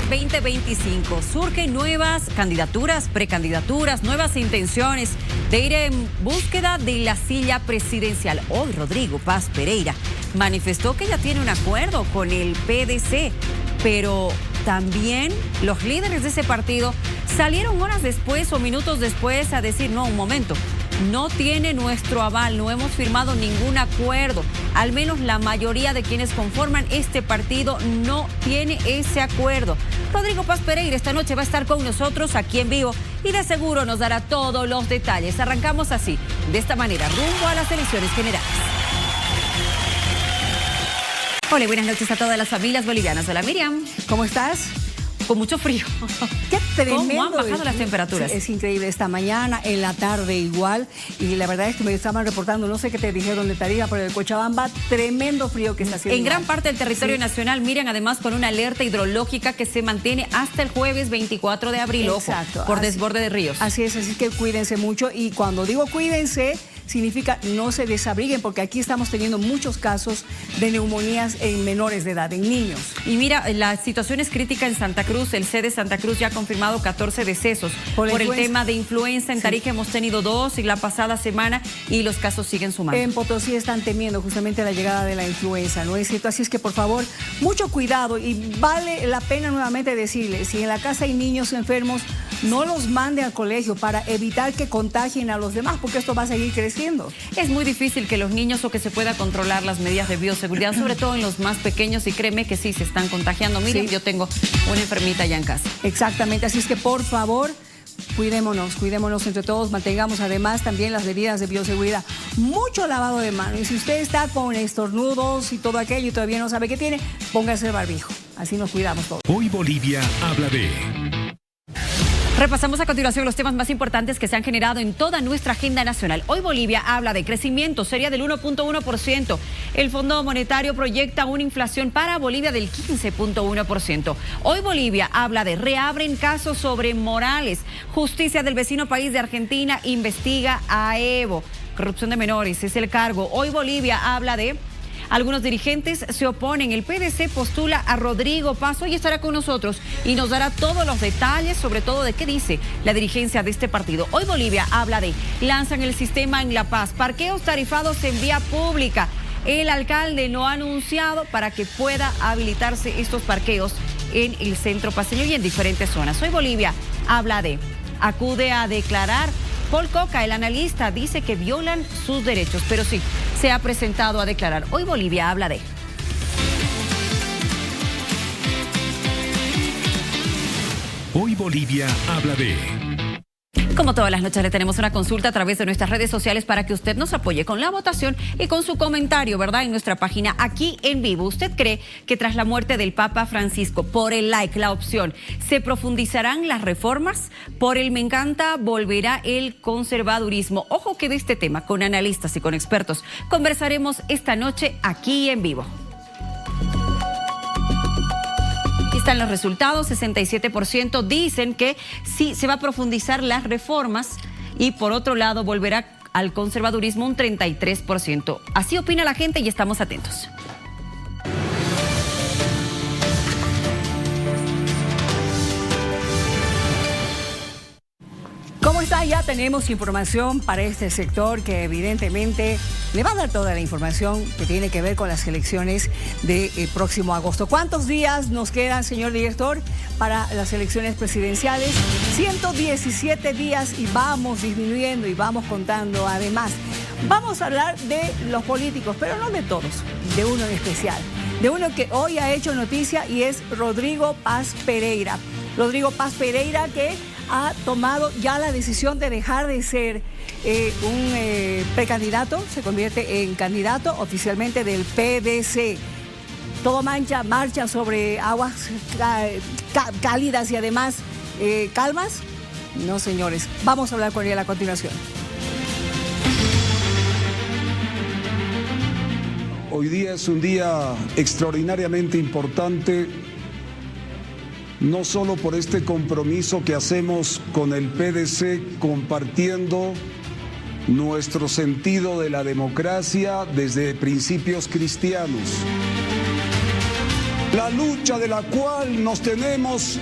2025. Surgen nuevas candidaturas, precandidaturas, nuevas intenciones de ir en búsqueda de la silla presidencial. Hoy Rodrigo Paz Pereira manifestó que ya tiene un acuerdo con el PDC, pero también los líderes de ese partido salieron horas después o minutos después a decir, no, un momento, no tiene nuestro aval, no hemos firmado ningún acuerdo. Al menos la mayoría de quienes conforman este partido no tiene ese acuerdo. Rodrigo Paz Pereira esta noche va a estar con nosotros aquí en vivo y de seguro nos dará todos los detalles. Arrancamos así, de esta manera, rumbo a las elecciones generales. Hola, buenas noches a todas las familias bolivianas. Hola, Miriam. ¿Cómo estás? Con mucho frío. Qué tremendo. ¿Cómo han bajado las temperaturas? Es increíble, esta mañana, en la tarde igual. Y la verdad es que me estaban reportando, no sé qué te dijeron de Tarija, pero el Cochabamba, tremendo frío que está haciendo. En gran parte del territorio nacional, miren, además con una alerta hidrológica que se mantiene hasta el jueves 24 de abril. Exacto. Ojo, por desborde de ríos. Así es, así que cuídense mucho. Y cuando digo cuídense, significa no se desabriguen, porque aquí estamos teniendo muchos casos de neumonías en menores de edad, en niños. Y mira, la situación es crítica en Santa Cruz. El CEDE Santa Cruz ya ha confirmado 14 decesos por el tema de influenza. En Tarija hemos tenido 2 y la pasada semana, y los casos siguen sumando. En Potosí están temiendo justamente la llegada de la influenza, ¿no es cierto? Así es que, por favor, mucho cuidado, y vale la pena nuevamente decirles, si en la casa hay niños enfermos, no los mande al colegio para evitar que contagien a los demás, porque esto va a seguir creciendo. Es muy difícil que los niños o que se pueda controlar las medidas de bioseguridad, sobre todo en los más pequeños, y créeme que sí se están contagiando. Miren, yo tengo una enfermita ya en casa. Exactamente, así es que por favor, cuidémonos entre todos, mantengamos además también las medidas de bioseguridad. Mucho lavado de manos, y si usted está con estornudos y todo aquello y todavía no sabe qué tiene, póngase el barbijo, así nos cuidamos todos. Hoy Bolivia habla de... Repasamos a continuación los temas más importantes que se han generado en toda nuestra agenda nacional. Hoy Bolivia habla de crecimiento, sería del 1.1%. El Fondo Monetario proyecta una inflación para Bolivia del 15.1%. Hoy Bolivia habla de reabren casos sobre Morales. Justicia del vecino país de Argentina investiga a Evo. Corrupción de menores es el cargo. Hoy Bolivia habla de... Algunos dirigentes se oponen. El PDC postula a Rodrigo Paz. Hoy estará con nosotros y nos dará todos los detalles, sobre todo de qué dice la dirigencia de este partido. Hoy Bolivia habla de lanzan el sistema en La Paz, parqueos tarifados en vía pública. El alcalde lo ha anunciado para que pueda habilitarse estos parqueos en el centro paceño y en diferentes zonas. Hoy Bolivia habla de acude a declarar. Paul Coca, el analista, dice que violan sus derechos, pero sí, se ha presentado a declarar. Hoy Bolivia habla de... Hoy Bolivia habla de... Como todas las noches, le tenemos una consulta a través de nuestras redes sociales para que usted nos apoye con la votación y con su comentario, ¿verdad? En nuestra página aquí en vivo. ¿Usted cree que tras la muerte del Papa Francisco, por el like, la opción, se profundizarán las reformas? Por el me encanta, volverá el conservadurismo. Ojo que de este tema, con analistas y con expertos, conversaremos esta noche aquí en vivo. Están los resultados, 67% dicen que sí se va a profundizar las reformas, y por otro lado volverá al conservadurismo un 33%. Así opina la gente y estamos atentos. ¿Cómo está? Ya tenemos información para este sector que evidentemente le va a dar toda la información que tiene que ver con las elecciones del próximo agosto. ¿Cuántos días nos quedan, señor director, para las elecciones presidenciales? 117 días, y vamos disminuyendo y vamos contando. Además, vamos a hablar de los políticos, pero no de todos, de uno en especial, de uno que hoy ha hecho noticia, y es Rodrigo Paz Pereira. Rodrigo Paz Pereira, que ha tomado ya la decisión de dejar de ser un precandidato, se convierte en candidato oficialmente del PDC. Todo marcha sobre aguas cálidas y además calmas. No, señores, vamos a hablar con él a continuación. Hoy día es un día extraordinariamente importante, no solo por este compromiso que hacemos con el PDC, compartiendo nuestro sentido de la democracia desde principios cristianos, la lucha de la cual nos tenemos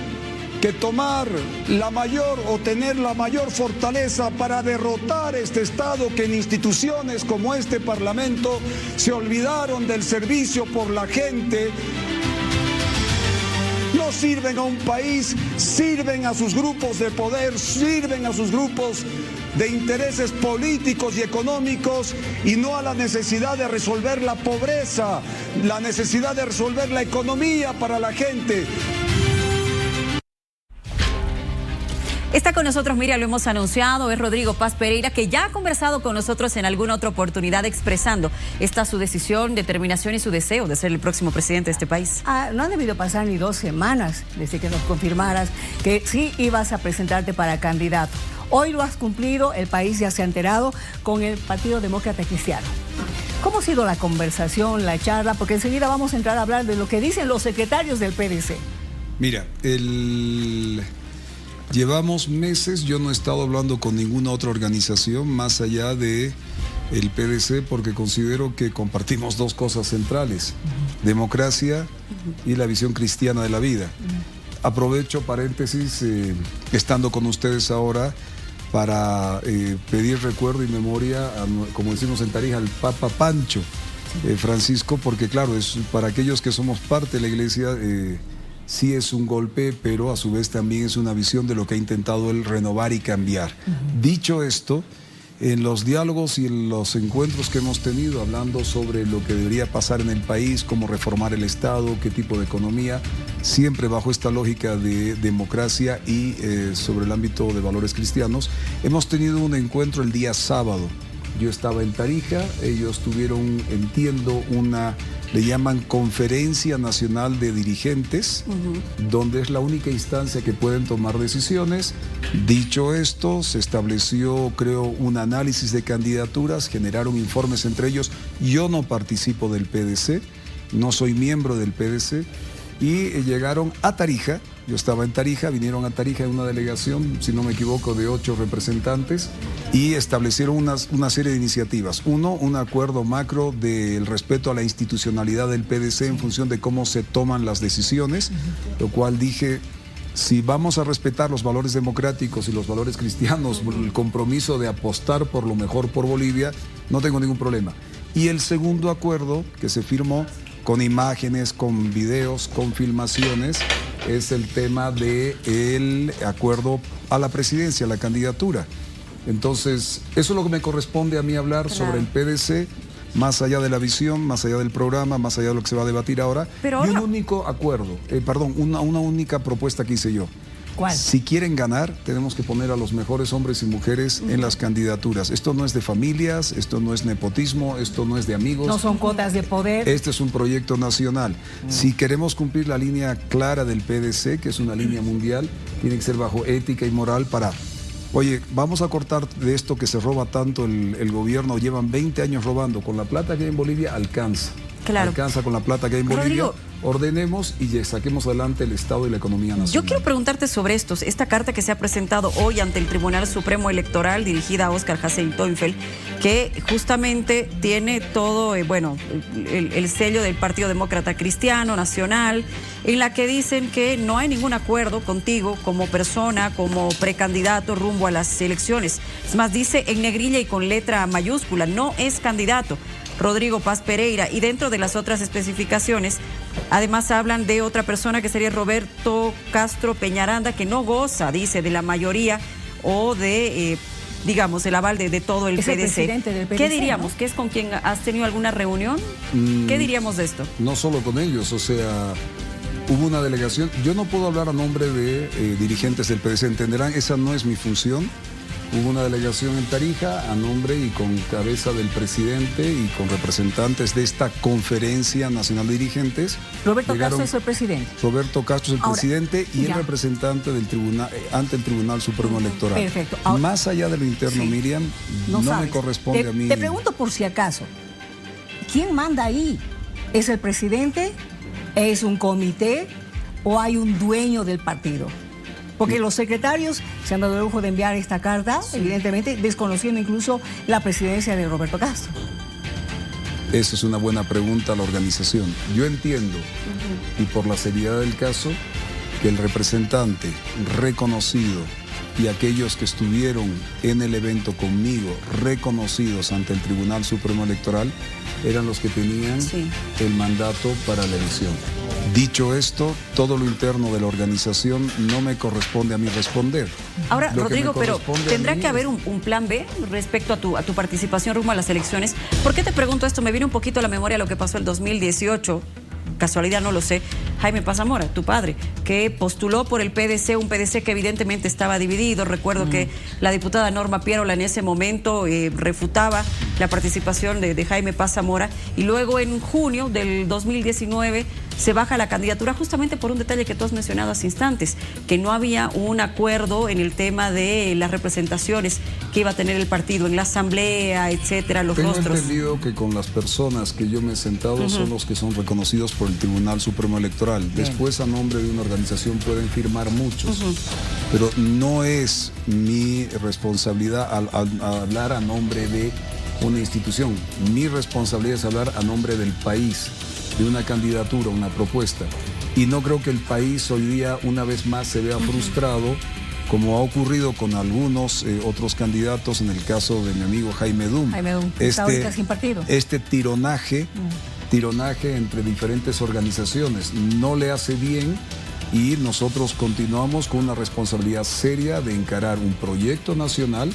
que tomar la mayor o tener la mayor fortaleza para derrotar este Estado que en instituciones como este Parlamento se olvidaron del servicio por la gente. No sirven a un país, sirven a sus grupos de poder, sirven a sus grupos de intereses políticos y económicos y no a la necesidad de resolver la pobreza, la necesidad de resolver la economía para la gente. Está con nosotros, Miriam, lo hemos anunciado, es Rodrigo Paz Pereira, que ya ha conversado con nosotros en alguna otra oportunidad expresando esta su decisión, determinación y su deseo de ser el próximo presidente de este país. No han debido pasar ni 2 semanas desde que nos confirmaras que sí ibas a presentarte para candidato. Hoy lo has cumplido, el país ya se ha enterado con el Partido Demócrata Cristiano. ¿Cómo ha sido la conversación, la charla? Porque enseguida vamos a entrar a hablar de lo que dicen los secretarios del PDC. Mira, llevamos meses, yo no he estado hablando con ninguna otra organización más allá de el PDC porque considero que compartimos 2 cosas centrales, democracia y la visión cristiana de la vida. Aprovecho, paréntesis, estando con ustedes ahora para pedir recuerdo y memoria, como decimos en Tarija, al Papa Pancho Francisco, porque claro, es para aquellos que somos parte de la iglesia, sí es un golpe, pero a su vez también es una visión de lo que ha intentado él renovar y cambiar. Dicho esto, en los diálogos y en los encuentros que hemos tenido, hablando sobre lo que debería pasar en el país, cómo reformar el Estado, qué tipo de economía, siempre bajo esta lógica de democracia y sobre el ámbito de valores cristianos, hemos tenido un encuentro el día sábado. Yo estaba en Tarija, ellos tuvieron, entiendo, le llaman Conferencia Nacional de Dirigentes, donde es la única instancia que pueden tomar decisiones. Dicho esto, se estableció, creo, un análisis de candidaturas, generaron informes entre ellos. Yo no participo del PDC, no soy miembro del PDC, y llegaron a Tarija. Yo estaba en Tarija, vinieron a Tarija en una delegación, si no me equivoco, de 8 representantes y establecieron una serie de iniciativas. Uno, un acuerdo macro del respeto a la institucionalidad del PDC en función de cómo se toman las decisiones, lo cual dije, si vamos a respetar los valores democráticos y los valores cristianos, el compromiso de apostar por lo mejor por Bolivia, no tengo ningún problema. Y el segundo acuerdo que se firmó con imágenes, con videos, con filmaciones, es el tema del acuerdo a la presidencia, a la candidatura. Entonces, eso es lo que me corresponde a mí hablar sobre el PDC, más allá de la visión, más allá del programa, más allá de lo que se va a debatir ahora. Pero y un único acuerdo, una única propuesta que hice yo. ¿Cuál? Si quieren ganar, tenemos que poner a los mejores hombres y mujeres en las candidaturas. Esto no es de familias, esto no es nepotismo, esto no es de amigos. No son cuotas de poder. Este es un proyecto nacional. Si queremos cumplir la línea clara del PDC, que es una línea mundial, tiene que ser bajo ética y moral para... Oye, vamos a cortar de esto que se roba tanto el gobierno, llevan 20 años robando. Con la plata que hay en Bolivia, alcanza. Claro. Alcanza con la plata que hay en Bolivia. Rodrigo, ordenemos y saquemos adelante el Estado y la economía nacional. yo quiero preguntarte sobre esta carta que se ha presentado hoy ante el Tribunal Supremo Electoral dirigida a Óscar Hasselhoff, que justamente tiene todo, el sello del Partido Demócrata Cristiano Nacional, en la que dicen que no hay ningún acuerdo contigo como persona, como precandidato rumbo a las elecciones. Es más, dice en negrilla y con letra mayúscula, no es candidato Rodrigo Paz Pereira, y dentro de las otras especificaciones, además hablan de otra persona que sería Roberto Castro Peñaranda, que no goza, dice, de la mayoría o de, el aval de todo el PDC. El presidente del PDC. ¿Qué diríamos? ¿No? ¿Que es con quien has tenido alguna reunión? ¿Qué diríamos de esto? No solo con ellos, o sea... Hubo una delegación, yo no puedo hablar a nombre de dirigentes del PDC, entenderán, esa no es mi función. Hubo una delegación en Tarija a nombre y con cabeza del presidente y con representantes de esta Conferencia Nacional de Dirigentes. Roberto Castro es el presidente. Roberto Castro es el presidente y el representante del tribunal ante el Tribunal Supremo Electoral. Perfecto. Ahora, más allá de lo interno, Miriam, no me corresponde a mí. Te pregunto por si acaso, ¿quién manda ahí? ¿Es el presidente? ¿Es un comité? ¿O hay un dueño del partido? Porque los secretarios se han dado el lujo de enviar esta carta, evidentemente, desconociendo incluso la presidencia de Roberto Castro. Esa es una buena pregunta a la organización. Yo entiendo, y por la seriedad del caso, que el representante reconocido y aquellos que estuvieron en el evento conmigo, reconocidos ante el Tribunal Supremo Electoral, eran los que tenían el mandato para la elección. Dicho esto, todo lo interno de la organización no me corresponde a mí responder. Ahora, Rodrigo, pero tendrá que haber un plan B respecto a tu participación rumbo a las elecciones. ¿Por qué te pregunto esto? Me viene un poquito a la memoria lo que pasó el 2018. Casualidad, no lo sé. Jaime Paz Zamora, tu padre, que postuló por el PDC, un PDC que evidentemente estaba dividido. Recuerdo que la diputada Norma Pierola en ese momento refutaba la participación de Jaime Paz Zamora, y luego en junio del 2019 se baja la candidatura justamente por un detalle que tú has mencionado hace instantes, que no había un acuerdo en el tema de las representaciones que iba a tener el partido en la asamblea, etcétera, los rostros. Tengo entendido que con las personas que yo me he sentado son los que son reconocidos por el Tribunal Supremo Electoral. Después, a nombre de una organización pueden firmar muchos, pero no es mi responsabilidad hablar a nombre de una institución. Mi responsabilidad es hablar a nombre del país, de una candidatura, una propuesta. Y no creo que el país hoy día, una vez más, se vea frustrado, como ha ocurrido con algunos otros candidatos, en el caso de mi amigo Jaime Dum. Está ahorita sin partido. Este tironaje entre diferentes organizaciones no le hace bien, y nosotros continuamos con una responsabilidad seria de encarar un proyecto nacional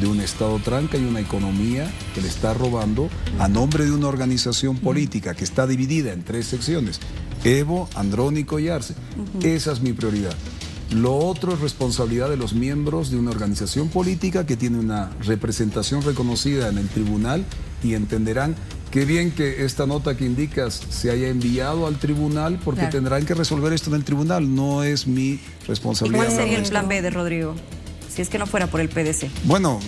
de un Estado tranca y una economía que le está robando a nombre de una organización política que está dividida en 3 secciones: Evo, Andrónico y Arce. Esa es mi prioridad. Lo otro es responsabilidad de los miembros de una organización política que tiene una representación reconocida en el tribunal, y entenderán qué bien que esta nota que indicas se haya enviado al tribunal, porque tendrán que resolver esto en el tribunal. No es mi responsabilidad. ¿Cuál sería el plan B de Rodrigo, si es que no fuera por el PDC? Bueno,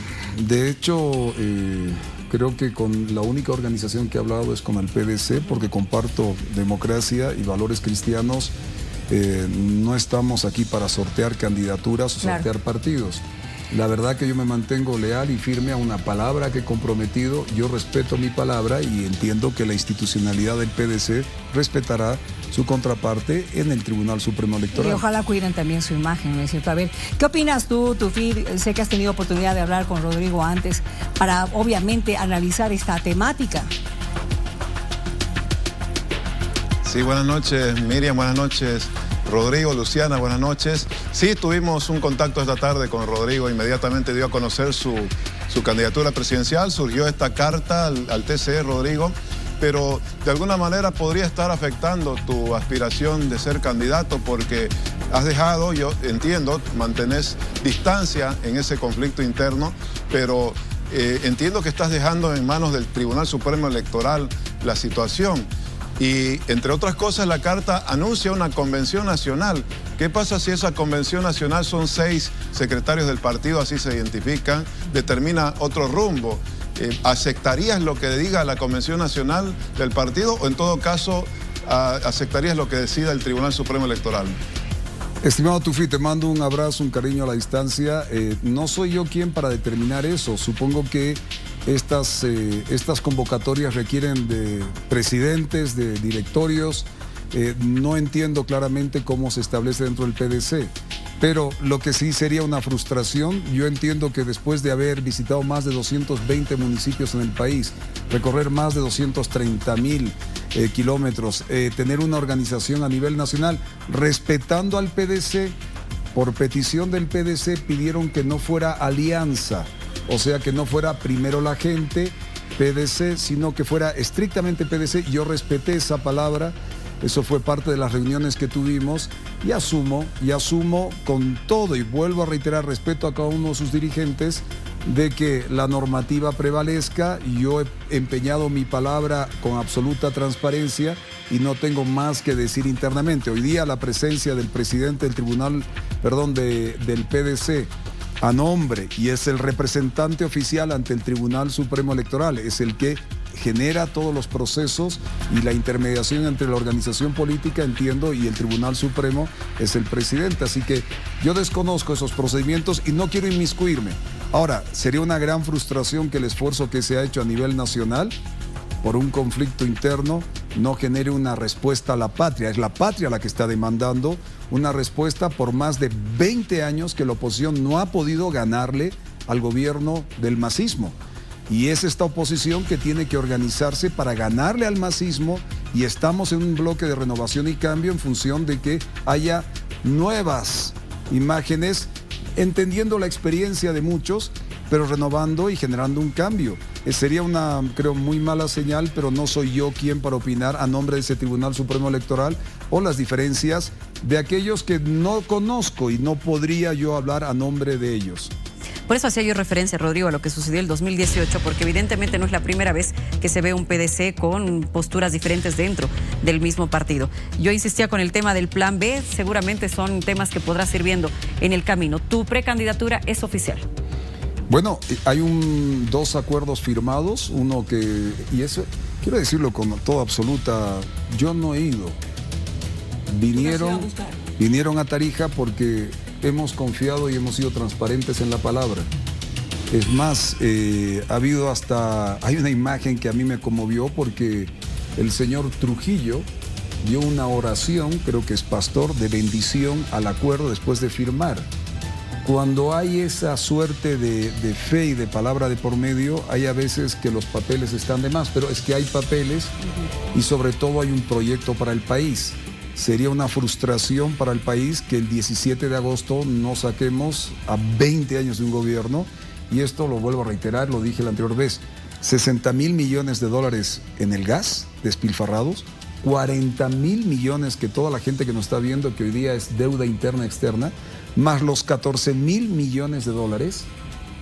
de hecho, creo que con la única organización que he hablado es con el PDC, porque comparto democracia y valores cristianos. No estamos aquí para sortear candidaturas o sortear partidos. La verdad que yo me mantengo leal y firme a una palabra que he comprometido. Yo respeto mi palabra y entiendo que la institucionalidad del PDC respetará su contraparte en el Tribunal Supremo Electoral. Y ojalá cuiden también su imagen, ¿no es cierto? A ver, ¿qué opinas tú, Tufí? Sé que has tenido oportunidad de hablar con Rodrigo antes para, obviamente, analizar esta temática. Sí, buenas noches, Miriam, buenas noches, Rodrigo, Luciana, buenas noches. Sí, tuvimos un contacto esta tarde con Rodrigo, inmediatamente dio a conocer su candidatura presidencial, surgió esta carta al TCE, Rodrigo, pero de alguna manera podría estar afectando tu aspiración de ser candidato, porque has dejado, yo entiendo, mantenés distancia en ese conflicto interno, pero entiendo que estás dejando en manos del Tribunal Supremo Electoral la situación. Y, entre otras cosas, la carta anuncia una convención nacional. ¿Qué pasa si esa convención nacional son 6 secretarios del partido, así se identifican, determina otro rumbo? ¿Aceptarías lo que diga la convención nacional del partido, o en todo caso aceptarías lo que decida el Tribunal Supremo Electoral? Estimado Tufí, te mando un abrazo, un cariño a la distancia. No soy yo quien para determinar eso. Supongo que estas convocatorias requieren de presidentes, de directorios. No entiendo claramente cómo se establece dentro del PDC. Pero lo que sí sería una frustración, yo entiendo que después de haber visitado más de 220 municipios en el país, recorrer más de 230,000 kilómetros, tener una organización a nivel nacional, respetando al PDC, por petición del PDC pidieron que no fuera alianza, o sea, que no fuera primero la gente, PDC, sino que fuera estrictamente PDC. Yo respeté esa palabra. Eso fue parte de las reuniones que tuvimos, y asumo con todo, y vuelvo a reiterar, respeto a cada uno de sus dirigentes, de que la normativa prevalezca. Yo he empeñado mi palabra con absoluta transparencia y no tengo más que decir internamente. Hoy día la presencia del presidente del tribunal, del PDC, a nombre, y es el representante oficial ante el Tribunal Supremo Electoral, es el que genera todos los procesos y la intermediación entre la organización política, entiendo, y el Tribunal Supremo es el presidente. Así que yo desconozco esos procedimientos y no quiero inmiscuirme. Ahora, sería una gran frustración que el esfuerzo que se ha hecho a nivel nacional por un conflicto interno, no genere una respuesta a la patria. Es la patria la que está demandando una respuesta por más de 20 años que la oposición no ha podido ganarle al gobierno del masismo. Y es esta oposición que tiene que organizarse para ganarle al masismo, y estamos en un bloque de renovación y cambio en función de que haya nuevas imágenes, entendiendo la experiencia de muchos, pero renovando y generando un cambio. Sería una, creo, muy mala señal, pero no soy yo quien para opinar a nombre de ese Tribunal Supremo Electoral o las diferencias de aquellos que no conozco y no podría yo hablar a nombre de ellos. Por eso hacía yo referencia, Rodrigo, a lo que sucedió el 2018, porque evidentemente no es la primera vez que se ve un PDC con posturas diferentes dentro del mismo partido. Yo insistía con el tema del plan B, seguramente son temas que podrás ir viendo en el camino. ¿Tu precandidatura es oficial? Bueno, hay dos acuerdos firmados, uno que, y eso quiero decirlo con toda absoluta, yo no he ido. Vinieron a Tarija porque hemos confiado y hemos sido transparentes en la palabra. Es más, hay una imagen que a mí me conmovió porque el señor Trujillo dio una oración, creo que es pastor, de bendición al acuerdo después de firmar. Cuando hay esa suerte de fe y de palabra de por medio, hay a veces que los papeles están de más, pero es que hay papeles y sobre todo hay un proyecto para el país. Sería una frustración para el país que el 17 de agosto no saquemos a 20 años de un gobierno, y esto lo vuelvo a reiterar, lo dije la anterior vez, 60,000 millones de dólares en el gas despilfarrados, 40,000 millones que toda la gente que nos está viendo que hoy día es deuda interna externa, más los 14,000 millones de dólares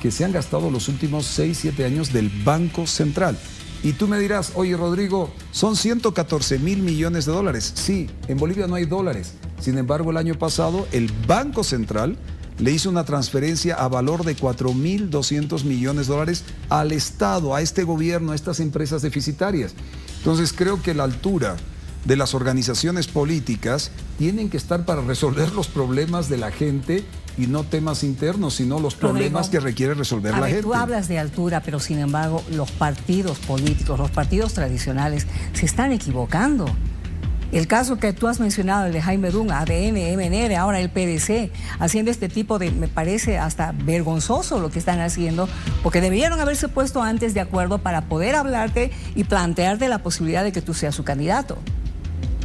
que se han gastado los últimos 6-7 años del Banco Central. Y tú me dirás, oye Rodrigo, son 114,000 millones de dólares. Sí, en Bolivia no hay dólares. Sin embargo, el año pasado el Banco Central le hizo una transferencia a valor de 4,200 millones de dólares al Estado, a este gobierno, a estas empresas deficitarias. Entonces creo que la altura de las organizaciones políticas tienen que estar para resolver los problemas de la gente y no temas internos, sino los problemas que requiere resolver la gente. Tú hablas de altura, pero sin embargo los partidos políticos, los partidos tradicionales se están equivocando. El caso que tú has mencionado, el de Jaime Dum, ADN, MNR, ahora el PDC, haciendo este tipo de, me parece hasta vergonzoso lo que están haciendo, porque debieron haberse puesto antes de acuerdo para poder hablarte y plantearte la posibilidad de que tú seas su candidato.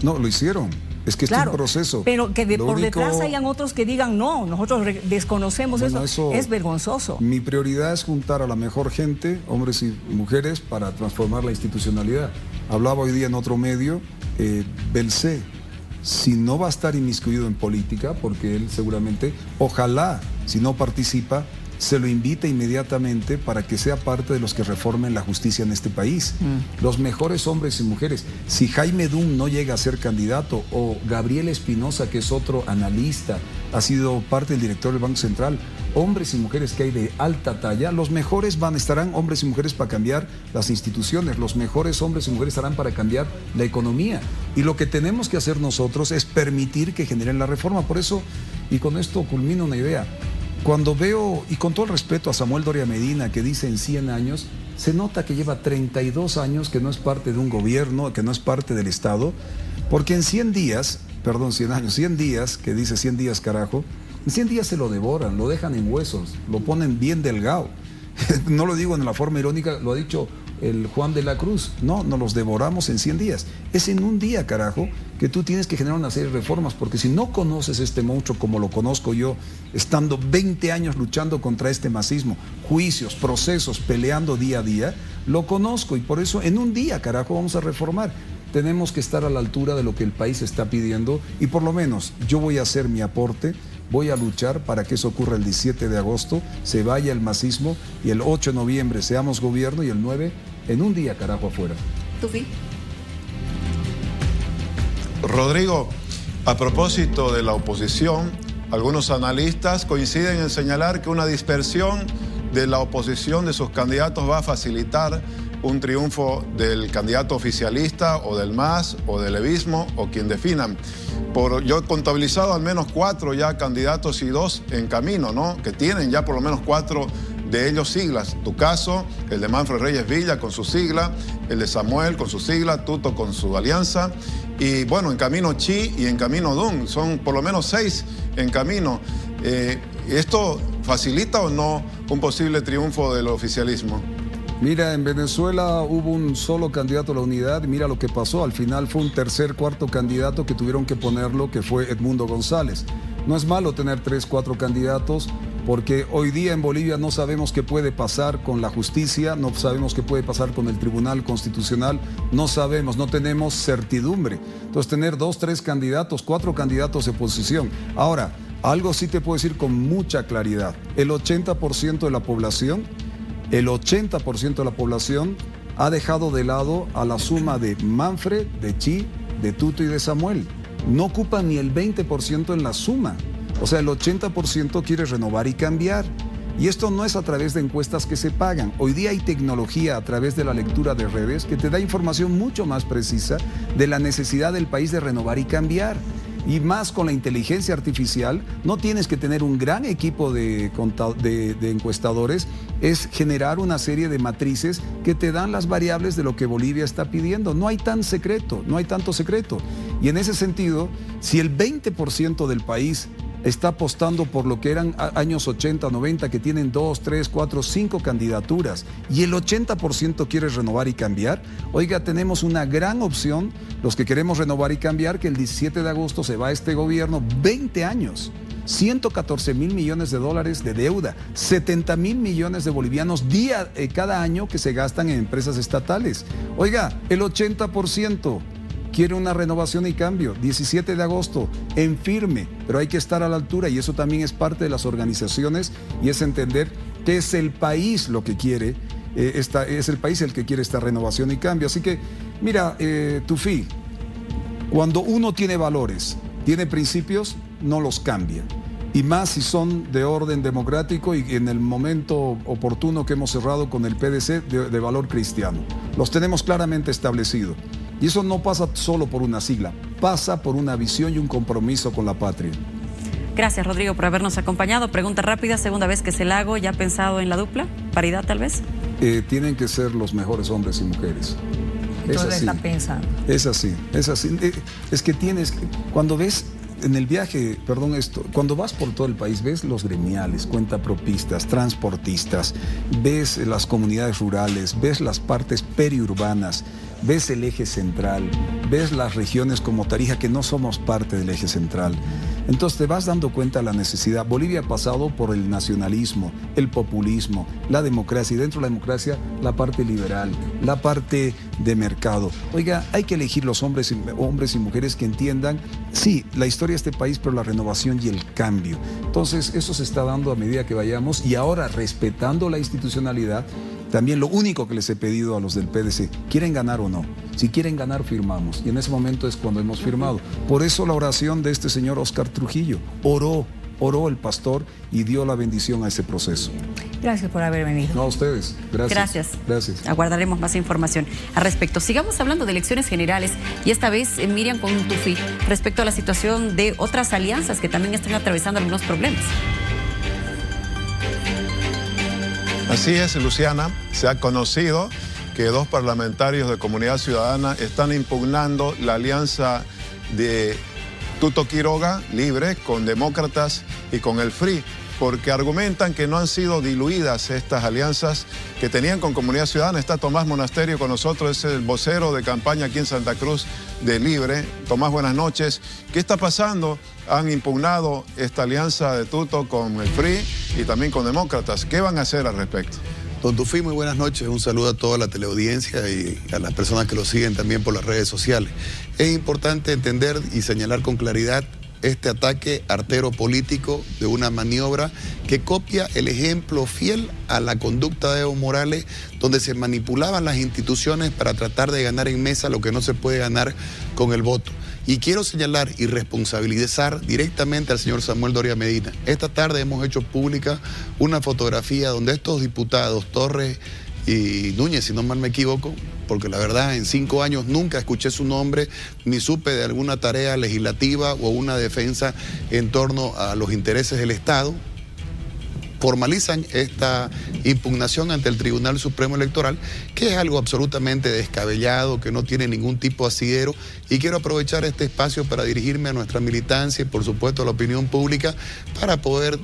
No, lo hicieron. Es que claro, es un proceso. Pero que por detrás hayan otros que digan, no, nosotros desconocemos eso, es vergonzoso. Mi prioridad es juntar a la mejor gente, hombres y mujeres, para transformar la institucionalidad. Hablaba hoy día en otro medio, Belcé, si no va a estar inmiscuido en política, porque él seguramente, ojalá, si no participa, se lo invita inmediatamente para que sea parte de los que reformen la justicia en este país. Los mejores hombres y mujeres. Si Jaime Dum no llega a ser candidato, o Gabriel Espinosa, que es otro analista, ha sido parte del director del Banco Central, hombres y mujeres que hay de alta talla, los mejores estarán hombres y mujeres para cambiar las instituciones, los mejores hombres y mujeres estarán para cambiar la economía. Y lo que tenemos que hacer nosotros es permitir que generen la reforma. Por eso, y con esto culmino una idea, cuando veo, y con todo el respeto a Samuel Doria Medina, que dice en 100 años, se nota que lleva 32 años que no es parte de un gobierno, que no es parte del Estado, porque en 100 días, que dice 100 días carajo, en 100 días se lo devoran, lo dejan en huesos, lo ponen bien delgado. No lo digo en la forma irónica, lo ha dicho el Juan de la Cruz. No, nos los devoramos en 100 días. Es en un día, carajo, que tú tienes que generar una serie de reformas, porque si no conoces este monstruo como lo conozco yo, estando 20 años luchando contra este masismo, juicios, procesos, peleando día a día, lo conozco, y por eso en un día, carajo, vamos a reformar. Tenemos que estar a la altura de lo que el país está pidiendo, y por lo menos yo voy a hacer mi aporte. Voy a luchar para que eso ocurra el 17 de agosto, se vaya el masismo, y el 8 de noviembre seamos gobierno, y el 9 en un día, carajo, afuera. ¿Tú, Fi? Rodrigo, a propósito de la oposición, algunos analistas coinciden en señalar que una dispersión de la oposición de sus candidatos va a facilitar un triunfo del candidato oficialista o del MAS o del levismo o quien definan. Yo he contabilizado al menos 4 ya candidatos y 2 en camino, ¿no? Que tienen ya por lo menos 4 de ellos siglas. Tu caso, el de Manfred Reyes Villa con su sigla, el de Samuel con su sigla, Tuto con su alianza, y bueno, en camino Chi y en camino Dun, son por lo menos 6 en camino. ¿Esto facilita o no un posible triunfo del oficialismo? Mira, en Venezuela hubo un solo candidato a la unidad y mira lo que pasó. Al final fue un tercer, cuarto candidato que tuvieron que ponerlo, que fue Edmundo González. No es malo tener 3, 4 candidatos, porque hoy día en Bolivia no sabemos qué puede pasar con la justicia, no sabemos qué puede pasar con el Tribunal Constitucional, no sabemos, no tenemos certidumbre. Entonces tener 2, 3 candidatos, 4 candidatos de oposición. Ahora, algo sí te puedo decir con mucha claridad. El 80% de la población, ha dejado de lado a la suma de Manfred, de Chi, de Tuto y de Samuel. No ocupan ni el 20% en la suma. O sea, el 80% quiere renovar y cambiar. Y esto no es a través de encuestas que se pagan. Hoy día hay tecnología a través de la lectura de redes que te da información mucho más precisa de la necesidad del país de renovar y cambiar. Y más con la inteligencia artificial, no tienes que tener un gran equipo de encuestadores, es generar una serie de matrices que te dan las variables de lo que Bolivia está pidiendo. No hay tanto secreto. Y en ese sentido, si el 20% del país está apostando por lo que eran años 80, 90, que tienen 2, 3, 4, 5 candidaturas, y el 80% quiere renovar y cambiar, oiga, tenemos una gran opción, los que queremos renovar y cambiar, que el 17 de agosto se va este gobierno, 20 años, 114,000 millones de dólares de deuda, 70,000 millones de bolivianos cada año que se gastan en empresas estatales. Oiga, el 80% quiere una renovación y cambio, 17 de agosto, en firme, pero hay que estar a la altura y eso también es parte de las organizaciones y es entender que es el país lo que quiere, es el país el que quiere esta renovación y cambio. Así que, mira, Tufi, cuando uno tiene valores, tiene principios, no los cambia. Y más si son de orden democrático y en el momento oportuno que hemos cerrado con el PDC de valor cristiano. Los tenemos claramente establecidos. Y eso no pasa solo por una sigla, pasa por una visión y un compromiso con la patria. Gracias, Rodrigo, por habernos acompañado. Pregunta rápida, segunda vez que se la hago, ¿ya ha pensado en la dupla? ¿Paridad tal vez? Tienen que ser los mejores hombres y mujeres. Entonces está pensando. Es así. Es que cuando ves en el viaje, cuando vas por todo el país, ves los gremiales, cuentapropistas, transportistas, ves las comunidades rurales, ves las partes periurbanas, ves el eje central, ves las regiones como Tarija, que no somos parte del eje central. Entonces te vas dando cuenta de la necesidad. Bolivia ha pasado por el nacionalismo, el populismo, la democracia, y dentro de la democracia la parte liberal, la parte de mercado. Oiga, hay que elegir los hombres y mujeres que entiendan, sí, la historia de este país, pero la renovación y el cambio. Entonces eso se está dando a medida que vayamos, y ahora respetando la institucionalidad. También lo único que les he pedido a los del PDC, ¿quieren ganar o no? Si quieren ganar, firmamos. Y en ese momento es cuando hemos firmado. Por eso la oración de este señor Oscar Trujillo. Oró el pastor y dio la bendición a ese proceso. Gracias por haber venido. No, a ustedes. Gracias. Aguardaremos más información al respecto. Sigamos hablando de elecciones generales y esta vez, Miriam, con Tufi, respecto a la situación de otras alianzas que también están atravesando algunos problemas. Así es, Luciana, se ha conocido que 2 parlamentarios de Comunidad Ciudadana están impugnando la alianza de Tuto Quiroga, Libre, con Demócratas y con el FRI, porque argumentan que no han sido diluidas estas alianzas que tenían con Comunidad Ciudadana. Está Tomás Monasterio con nosotros, es el vocero de campaña aquí en Santa Cruz de Libre. Tomás, buenas noches. ¿Qué está pasando? Han impugnado esta alianza de Tuto con el FRI y también con Demócratas. ¿Qué van a hacer al respecto? Don Tufi, muy buenas noches. Un saludo a toda la teleaudiencia y a las personas que lo siguen también por las redes sociales. Es importante entender y señalar con claridad este ataque artero político de una maniobra que copia el ejemplo fiel a la conducta de Evo Morales, donde se manipulaban las instituciones para tratar de ganar en mesa lo que no se puede ganar con el voto. Y quiero señalar y responsabilizar directamente al señor Samuel Doria Medina. Esta tarde hemos hecho pública una fotografía donde estos diputados, Torres y Núñez, si no mal me equivoco, porque la verdad en 5 años nunca escuché su nombre, ni supe de alguna tarea legislativa o una defensa en torno a los intereses del Estado, formalizan esta impugnación ante el Tribunal Supremo Electoral, que es algo absolutamente descabellado, que no tiene ningún tipo de asidero, y quiero aprovechar este espacio para dirigirme a nuestra militancia y por supuesto a la opinión pública para poder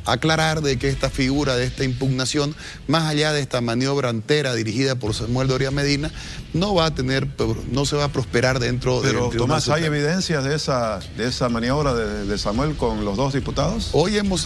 aclarar de que esta figura de esta impugnación, más allá de esta maniobra entera dirigida por Samuel Doria Medina, no se va a prosperar dentro del Tribunal Tomás, ¿hay Supremo. evidencias de esa maniobra de Samuel con los dos diputados? Hoy hemos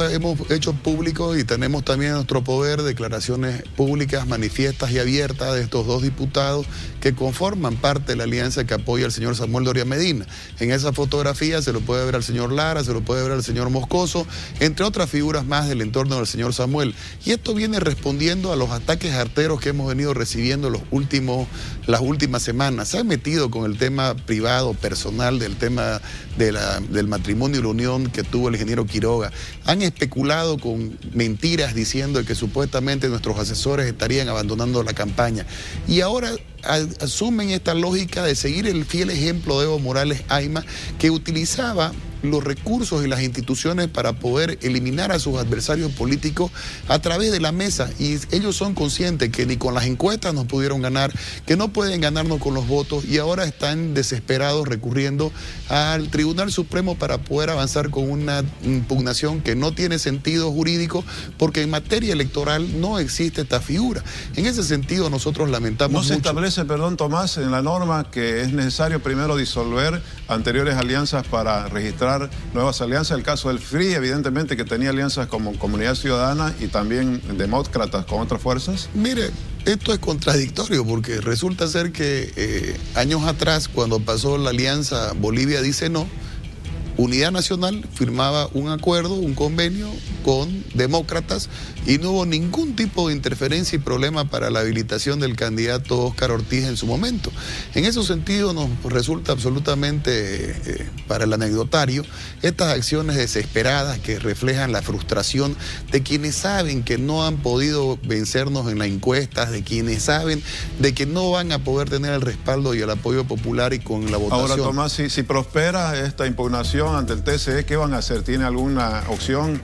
hecho público y tenemos también en nuestro poder declaraciones públicas, manifiestas y abiertas de estos dos diputados que conforman parte de la alianza que apoya al señor Samuel Doria Medina. En esa fotografía se lo puede ver al señor Lara, se lo puede ver al señor Moscoso, entre otras figuras más del entorno del señor Samuel. Y esto viene respondiendo a los ataques arteros que hemos venido recibiendo las últimas semanas. Se han metido con el tema privado, personal, del tema del matrimonio y la unión que tuvo el ingeniero Quiroga. Han especulado con mentiras diciendo que supuestamente nuestros asesores estarían abandonando la campaña. Y ahora asumen esta lógica de seguir el fiel ejemplo de Evo Morales Ayma, que utilizaba los recursos y las instituciones para poder eliminar a sus adversarios políticos a través de la mesa, y ellos son conscientes que ni con las encuestas nos pudieron ganar, que no pueden ganarnos con los votos, y ahora están desesperados recurriendo al Tribunal Supremo para poder avanzar con una impugnación que no tiene sentido jurídico, porque en materia electoral no existe esta figura. En ese sentido nosotros lamentamos ¿No se mucho. establece, perdón Tomás, en la norma que es necesario primero disolver anteriores alianzas para registrar nuevas alianzas? El caso del FRI, evidentemente, que tenía alianzas como Comunidad Ciudadana y también demócratas con otras fuerzas. Mire, esto es contradictorio porque resulta ser que años atrás, cuando pasó la alianza Bolivia Dice No, Unidad Nacional firmaba un acuerdo, un convenio con demócratas, y no hubo ningún tipo de interferencia y problema para la habilitación del candidato Óscar Ortiz en su momento. En ese sentido nos resulta absolutamente, para el anecdotario, estas acciones desesperadas que reflejan la frustración de quienes saben que no han podido vencernos en las encuestas, de quienes saben de que no van a poder tener el respaldo y el apoyo popular y con la votación. Ahora, Tomás, si prospera esta impugnación ante el TSE, ¿qué van a hacer? ¿Tiene alguna opción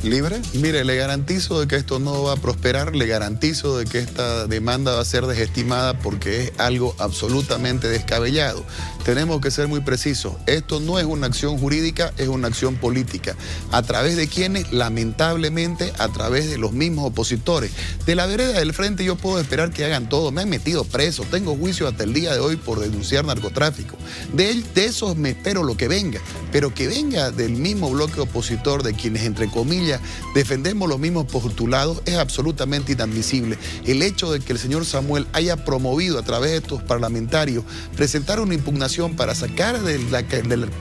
libre? Mire, le garantizo de que esto no va a prosperar, le garantizo de que esta demanda va a ser desestimada porque es algo absolutamente descabellado. Tenemos que ser muy precisos. Esto no es una acción jurídica, es una acción política. ¿A través de quiénes? Lamentablemente, a través de los mismos opositores. De la vereda del frente yo puedo esperar que hagan todo. Me han metido preso, tengo juicio hasta el día de hoy por denunciar narcotráfico. De esos me espero lo que venga, pero que venga del mismo bloque opositor, de quienes, entre comillas, defendemos los mismos postulados, es absolutamente inadmisible. El hecho de que el señor Samuel haya promovido a través de estos parlamentarios presentar una impugnación para sacar de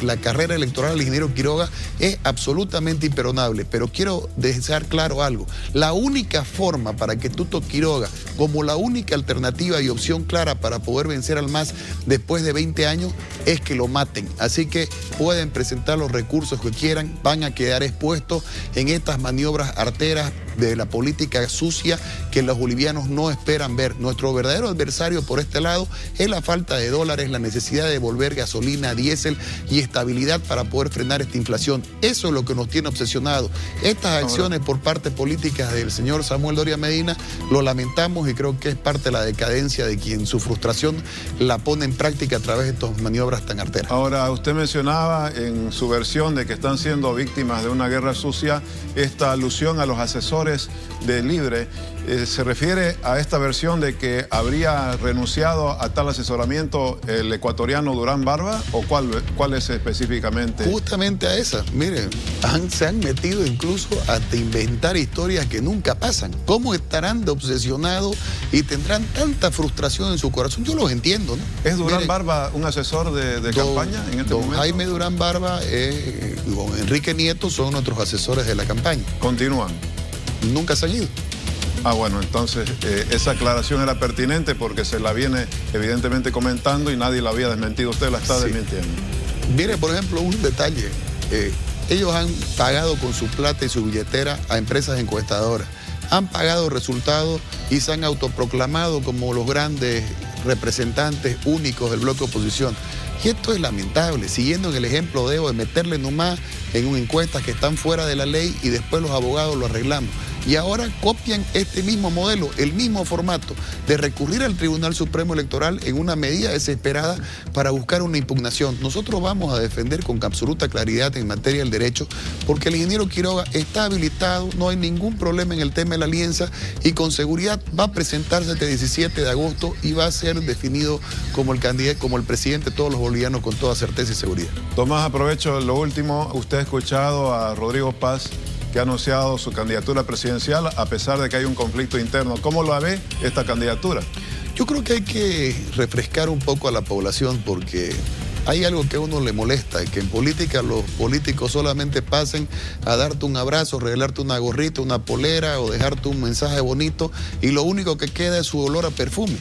la carrera electoral al ingeniero Quiroga es absolutamente imperdonable. Pero quiero dejar claro algo: la única forma para que Tuto Quiroga, como la única alternativa y opción clara para poder vencer al MAS después de 20 años, es que lo maten. Así que pueden presentar los recursos que quieran, van a quedar expuestos en estas maniobras arteras de la política sucia que los bolivianos no esperan ver. Nuestro verdadero adversario por este lado es la falta de dólares, la necesidad de devolver gasolina, diésel y estabilidad para poder frenar esta inflación. Eso es lo que nos tiene obsesionados. Estas acciones por parte política del señor Samuel Doria Medina lo lamentamos, y creo que es parte de la decadencia de quien su frustración la pone en práctica a través de estas maniobras tan arteras. Ahora, usted mencionaba en su versión de que están siendo víctimas de una guerra sucia esta alusión a los asesores de Libre. ¿Se refiere a esta versión de que habría renunciado a tal asesoramiento el ecuatoriano Durán Barba, o cuál es específicamente? Justamente a esa. Miren, se han metido incluso hasta inventar historias que nunca pasan. ¿Cómo estarán de obsesionados y tendrán tanta frustración en su corazón? Yo los entiendo, ¿no? ¿Es Durán Miren, Barba un asesor de campaña en este momento? Jaime Durán Barba y don Enrique Nieto son nuestros asesores de la campaña. ¿Continúan? Nunca se han ido. Ah, bueno, entonces esa aclaración era pertinente porque se la viene evidentemente comentando y nadie la había desmentido. Usted la está desmintiendo. Mire, por ejemplo, un detalle. Ellos han pagado con su plata y su billetera a empresas encuestadoras. Han pagado resultados y se han autoproclamado como los grandes representantes únicos del bloque de oposición. Y esto es lamentable, siguiendo en el ejemplo de Evo, de meterle nomás en una encuesta que están fuera de la ley y después los abogados lo arreglamos. Y ahora copian este mismo modelo, el mismo formato de recurrir al Tribunal Supremo Electoral en una medida desesperada para buscar una impugnación. Nosotros vamos a defender con absoluta claridad en materia del derecho, porque el ingeniero Quiroga está habilitado, no hay ningún problema en el tema de la alianza y con seguridad va a presentarse este 17 de agosto y va a ser definido como el candidato, como el presidente de todos los bolivianos con toda certeza y seguridad. Tomás, aprovecho lo último. Usted ha escuchado a Rodrigo Paz, que ha anunciado su candidatura presidencial a pesar de que hay un conflicto interno. ¿Cómo lo ve esta candidatura? Yo creo que hay que refrescar un poco a la población porque hay algo que a uno le molesta, que en política los políticos solamente pasen a darte un abrazo, regalarte una gorrita, una polera o dejarte un mensaje bonito y lo único que queda es su olor a perfume,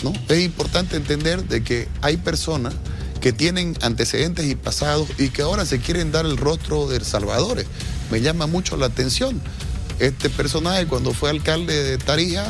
¿no? Es importante entender de que hay personas que tienen antecedentes y pasados y que ahora se quieren dar el rostro de salvadores. Me llama mucho la atención. Este personaje cuando fue alcalde de Tarija,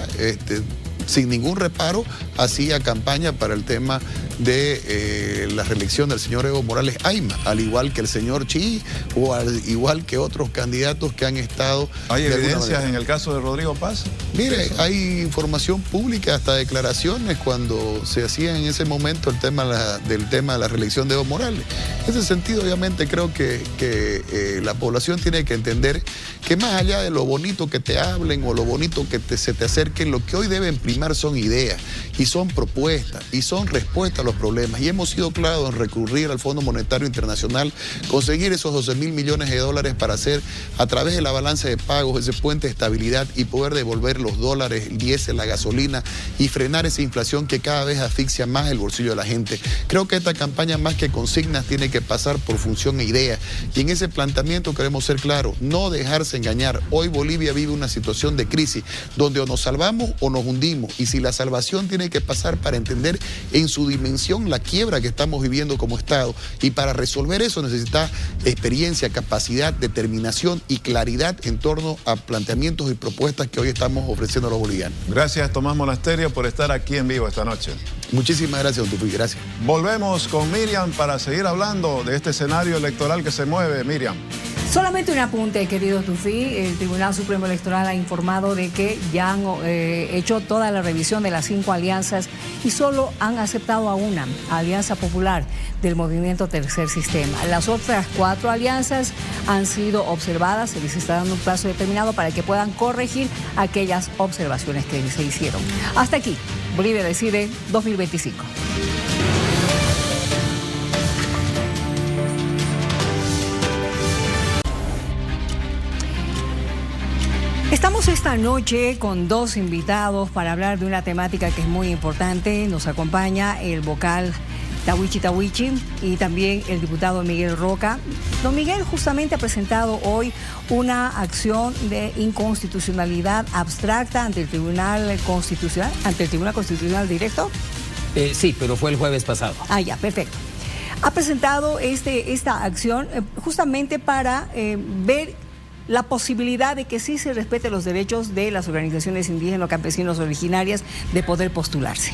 sin ningún reparo, hacía campaña para el tema de la reelección del señor Evo Morales Ayma, al igual que el señor Chi o al igual que otros candidatos que han estado... ¿Hay evidencias en el caso de Rodrigo Paz? Mire, hay información pública, hasta declaraciones cuando se hacía en ese momento el tema del tema de la reelección de Evo Morales. En ese sentido, obviamente, creo que la población tiene que entender que más allá de lo bonito que te hablen o lo bonito que se te acerquen, lo que hoy deben primar son ideas y son propuestas y son respuestas a los problemas. Y hemos sido claros en recurrir al Fondo Monetario Internacional, conseguir esos 12.000 millones de dólares para hacer a través de la balanza de pagos ese puente de estabilidad y poder devolver los dólares, el diésel, la gasolina y frenar esa inflación que cada vez asfixia más el bolsillo de la gente. Creo que esta campaña más que consignas tiene que pasar por función e idea. Y en ese planteamiento queremos ser claros, no dejarse engañar. Hoy Bolivia vive una situación de crisis donde o nos salvamos o nos hundimos. Y si la salvación tiene que pasar para entender en su dimensión la quiebra que estamos viviendo como Estado, y para resolver eso necesita experiencia, capacidad, determinación y claridad en torno a planteamientos y propuestas que hoy estamos ofreciendo a los bolivianos. Gracias, Tomás Monasterio, por estar aquí en vivo esta noche. Muchísimas gracias, don Tupi, gracias. Volvemos con Miriam para seguir hablando de este escenario electoral que se mueve. Miriam. Solamente un apunte, querido Tufi. El Tribunal Supremo Electoral ha informado de que ya han hecho toda la revisión de las 5 alianzas y solo han aceptado a una, Alianza Popular del Movimiento Tercer Sistema. Las otras 4 alianzas han sido observadas, se les está dando un plazo determinado para que puedan corregir aquellas observaciones que se hicieron. Hasta aquí, Bolivia Decide 2025. Estamos esta noche con 2 invitados para hablar de una temática que es muy importante. Nos acompaña el vocal Tawichi y también el diputado Miguel Roca. Don Miguel justamente ha presentado hoy una acción de inconstitucionalidad abstracta ante el Tribunal Constitucional directo. Sí, pero fue el jueves pasado. Ah, ya, perfecto. Ha presentado esta acción justamente para ver la posibilidad de que sí se respete los derechos de las organizaciones indígenas, campesinos originarias de poder postularse.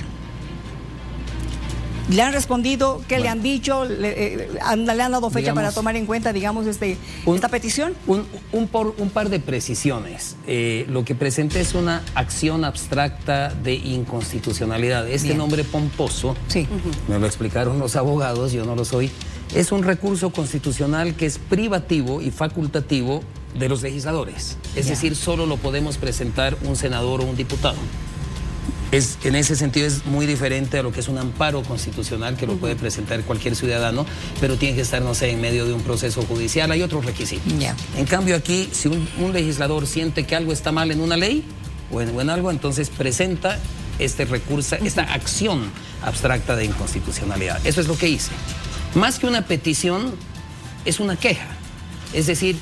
¿Le han respondido? ¿Qué le han dicho? ¿Le han dado fecha para tomar en cuenta, digamos, esta petición? Un par de precisiones. Lo que presenté es una acción abstracta de inconstitucionalidad. Este nombre pomposo, sí, me lo explicaron los abogados, yo no lo soy, es un recurso constitucional que es privativo y facultativo de los legisladores. Es decir, solo lo podemos presentar un senador o un diputado. En ese sentido es muy diferente a lo que es un amparo constitucional que lo puede presentar cualquier ciudadano, pero tiene que estar, no sé, en medio de un proceso judicial. Hay otros requisitos. En cambio aquí, si un legislador siente que algo está mal en una ley o en algo, entonces presenta este recurso, esta acción abstracta de inconstitucionalidad. Eso es lo que hice. Más que una petición, es una queja. Es decir,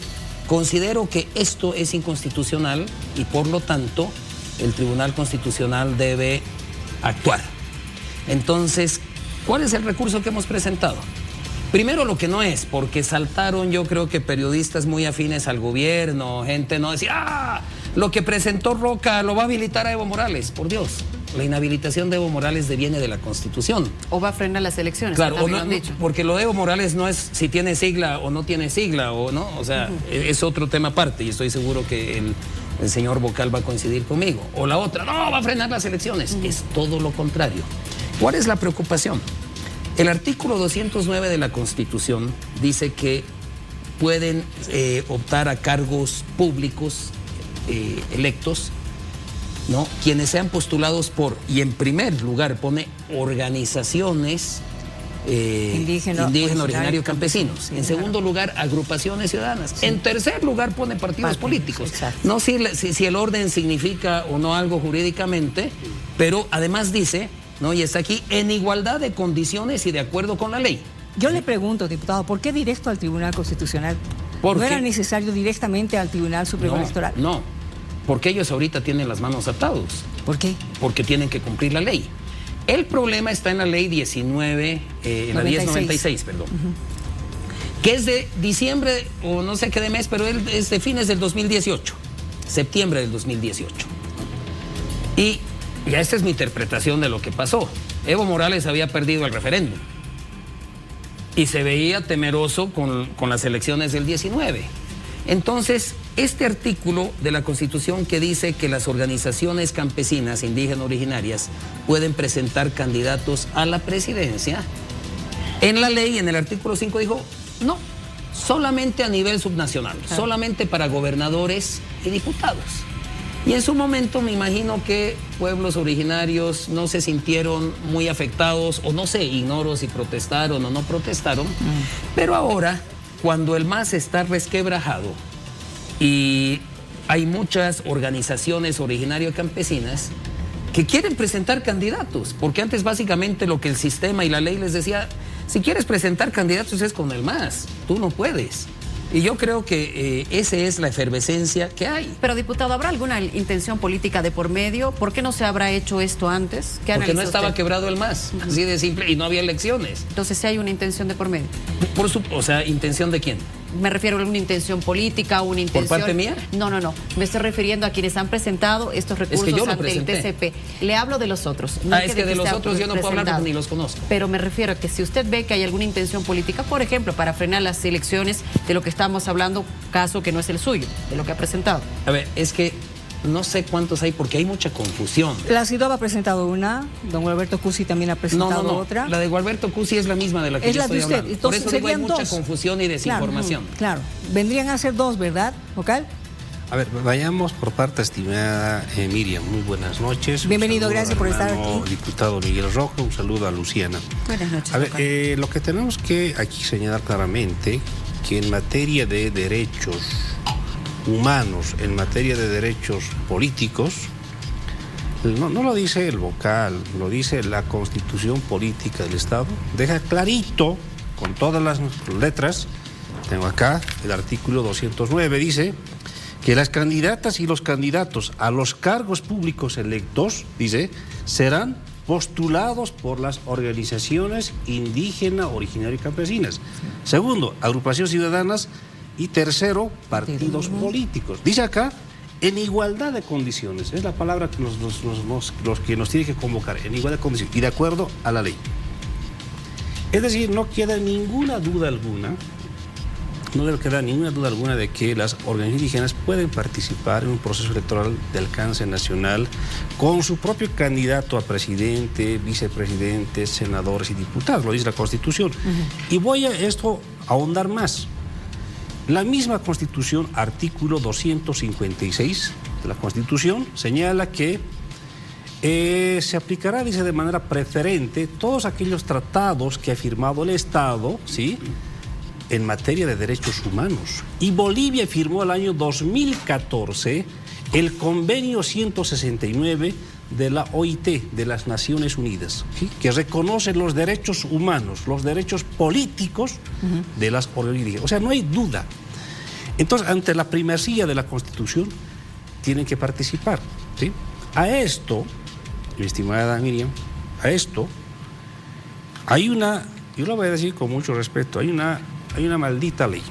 considero que esto es inconstitucional y por lo tanto el Tribunal Constitucional debe actuar. Entonces, ¿cuál es el recurso que hemos presentado? Primero, lo que no es, porque saltaron, yo creo que periodistas muy afines al gobierno, gente no decía, lo que presentó Roca lo va a habilitar a Evo Morales, por Dios. la inhabilitación de Evo Morales deviene de la Constitución. O va a frenar las elecciones. Claro, también o lo han dicho. porque lo de Evo Morales no es si tiene sigla o no tiene sigla, o no, o sea, es otro tema aparte, y estoy seguro que el señor Vocal va a coincidir conmigo. O la otra, no, va a frenar las elecciones. Es todo lo contrario. ¿Cuál es la preocupación? El artículo 209 de la Constitución dice que pueden optar a cargos públicos electos, ¿no?, quienes sean postulados por, y en primer lugar pone organizaciones indígena, originario, campesinos. En segundo lugar, agrupaciones ciudadanas. Sí. En tercer lugar, pone partidos políticos. Exacto. No si el orden significa o no algo jurídicamente, pero además dice, ¿no?, y está aquí, en igualdad de condiciones y de acuerdo con la ley. Yo le pregunto, diputado, ¿por qué directo al Tribunal Constitucional? ¿No era necesario directamente al Tribunal Supremo Electoral? No, porque ellos ahorita tienen las manos atados. ¿Por qué? Porque tienen que cumplir la ley. El problema está en la ley 1096, perdón, que es de diciembre o no sé qué de mes, pero es de fines del 2018, septiembre del 2018. Y ya esta es mi interpretación de lo que pasó. Evo Morales había perdido el referéndum y se veía temeroso con las elecciones del 19. Entonces, este artículo de la Constitución que dice que las organizaciones campesinas, indígenas, originarias, pueden presentar candidatos a la presidencia, en la ley, en el artículo 5 dijo, no, solamente a nivel subnacional, solamente para gobernadores y diputados. Y en su momento me imagino que pueblos originarios no se sintieron muy afectados, o no sé, ignoro si protestaron o no protestaron, pero ahora, cuando el MAS está resquebrajado y hay muchas organizaciones originario-campesinas que quieren presentar candidatos, porque antes básicamente lo que el sistema y la ley les decía, si quieres presentar candidatos es con el MAS, tú no puedes. Y yo creo que esa es la efervescencia que hay. Pero, diputado, ¿habrá alguna intención política de por medio? ¿Por qué no se habrá hecho esto antes? Porque no estaba quebrado el MAS, así de simple, y no había elecciones. Entonces, ¿sí hay una intención de por medio? O sea, ¿intención de quién? Me refiero a una intención política, una intención... ¿Por parte mía? No. Me estoy refiriendo a quienes han presentado estos recursos ante el TCP. Le hablo de los otros. No es que de los otros yo no puedo hablar porque ni los conozco. Pero me refiero a que si usted ve que hay alguna intención política, por ejemplo, para frenar las elecciones, de lo que estamos hablando, caso que no es el suyo, de lo que ha presentado. A ver, es que no sé cuántos hay porque hay mucha confusión. La CIDOB ha presentado una, don Gualberto Cusi también ha presentado otra. La de Gualberto Cusi es la misma de la que yo estoy hablando. Entonces, por eso digo, hay mucha confusión y desinformación. Claro, vendrían a ser dos, ¿verdad, Vocal? A ver, vayamos por parte, estimada Miriam. Muy buenas noches. Bienvenido, gracias por estar aquí. Diputado Miguel Rojo, un saludo a Luciana. Buenas noches. A ver, lo que tenemos que aquí señalar claramente, que en materia de derechos humanos, en materia de derechos políticos, no lo dice el Vocal, lo dice la Constitución Política del Estado, deja clarito, con todas las letras, tengo acá el artículo 209, dice que las candidatas y los candidatos a los cargos públicos electos, dice, serán postulados por las organizaciones indígenas, originarias y campesinas. Segundo, agrupaciones ciudadanas. Y tercero, partidos políticos. Dice acá, en igualdad de condiciones. Es la palabra que los que nos tiene que convocar, en igualdad de condiciones y de acuerdo a la ley. Es decir, no queda ninguna duda alguna, de que las organizaciones indígenas pueden participar en un proceso electoral de alcance nacional con su propio candidato a presidente, vicepresidente, senadores y diputados, lo dice la Constitución. Y voy a ahondar más. La misma Constitución, artículo 256 de la Constitución, señala que se aplicará, dice, de manera preferente todos aquellos tratados que ha firmado el Estado, ¿sí?, en materia de derechos humanos. Y Bolivia firmó el año 2014 el convenio 169 de la OIT, de las Naciones Unidas, ¿sí?, que reconoce los derechos humanos, los derechos políticos de las organizaciones. O sea, no hay duda. Entonces, ante la primacía de la Constitución, tienen que participar, ¿sí? A esto, mi estimada Miriam, hay una, yo lo voy a decir con mucho respeto, hay una maldita ley.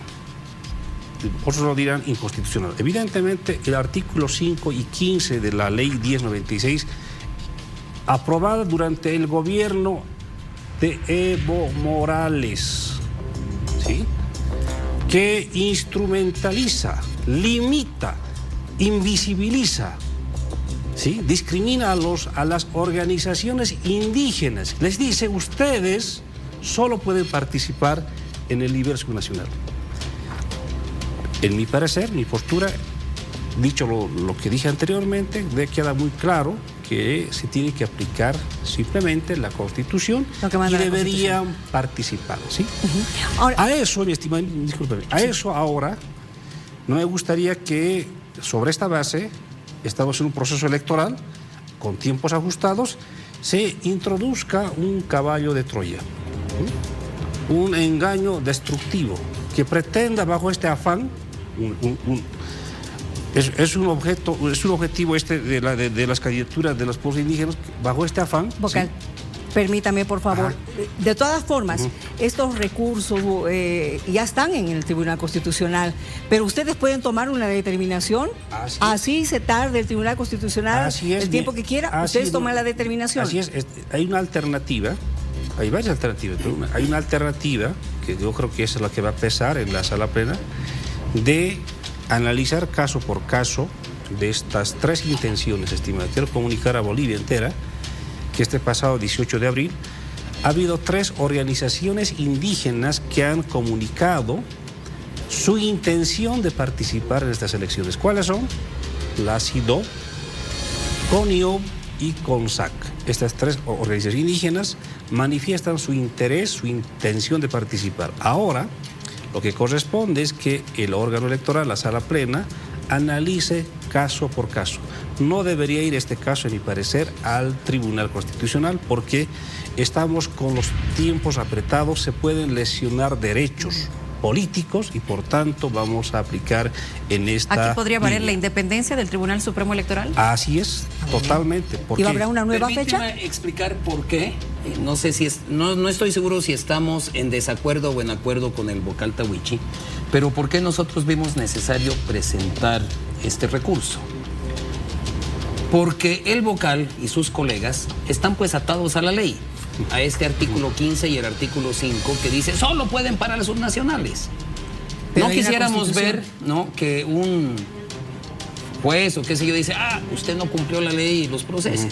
Otros lo dirán inconstitucional. Evidentemente, el artículo 5 y 15 de la ley 1096 aprobada durante el gobierno de Evo Morales, ¿sí?, que instrumentaliza, limita, invisibiliza, ¿sí?, discrimina a las organizaciones indígenas. Les dice, ustedes solo pueden participar en el nivel subnacional. En mi parecer, mi postura, dicho lo que dije anteriormente, queda muy claro que se tiene que aplicar simplemente la Constitución y deberían participar, ¿sí? Ahora, a eso, mi estimado, discúlpeme, a eso ahora no me gustaría que sobre esta base, estamos en un proceso electoral con tiempos ajustados, se introduzca un caballo de Troya, ¿sí?, un engaño destructivo que pretenda bajo este afán es un objetivo de las candidaturas de los pueblos indígenas, bajo este afán. Vocal, ¿sí?, permítame, por favor. Ajá. De todas formas, estos recursos ya están en el Tribunal Constitucional, pero ustedes pueden tomar una determinación. Así se tarde el Tribunal Constitucional el tiempo que quiera, ustedes toman la determinación. Así es, hay una alternativa, hay varias alternativas, pero hay una alternativa que yo creo que esa es la que va a pesar en la sala plena, de analizar caso por caso de estas tres intenciones, estimado. Quiero comunicar a Bolivia entera que este pasado 18 de abril ha habido 3 organizaciones indígenas que han comunicado su intención de participar en estas elecciones. ¿Cuáles son? La SIDO, CONIOB y CONSAC. Estas 3 organizaciones indígenas manifiestan su interés, su intención de participar. Ahora, lo que corresponde es que el órgano electoral, la sala plena, analice caso por caso. No debería ir este caso, en mi parecer, al Tribunal Constitucional porque estamos con los tiempos apretados, se pueden lesionar derechos políticos y por tanto vamos a aplicar en esta... ¿Aquí podría valer la independencia del Tribunal Supremo Electoral? Así es, totalmente. ¿Y habrá una nueva fecha? Permíteme explicar por qué. No sé si no estoy seguro si estamos en desacuerdo o en acuerdo con el vocal Tahuichi, pero ¿por qué nosotros vimos necesario presentar este recurso? Porque el vocal y sus colegas están pues atados a la ley, a este artículo 15 y el artículo 5 que dice solo pueden parar las subnacionales. No quisiéramos ver, ¿no?, que un juez o qué sé yo dice, usted no cumplió la ley y los procese.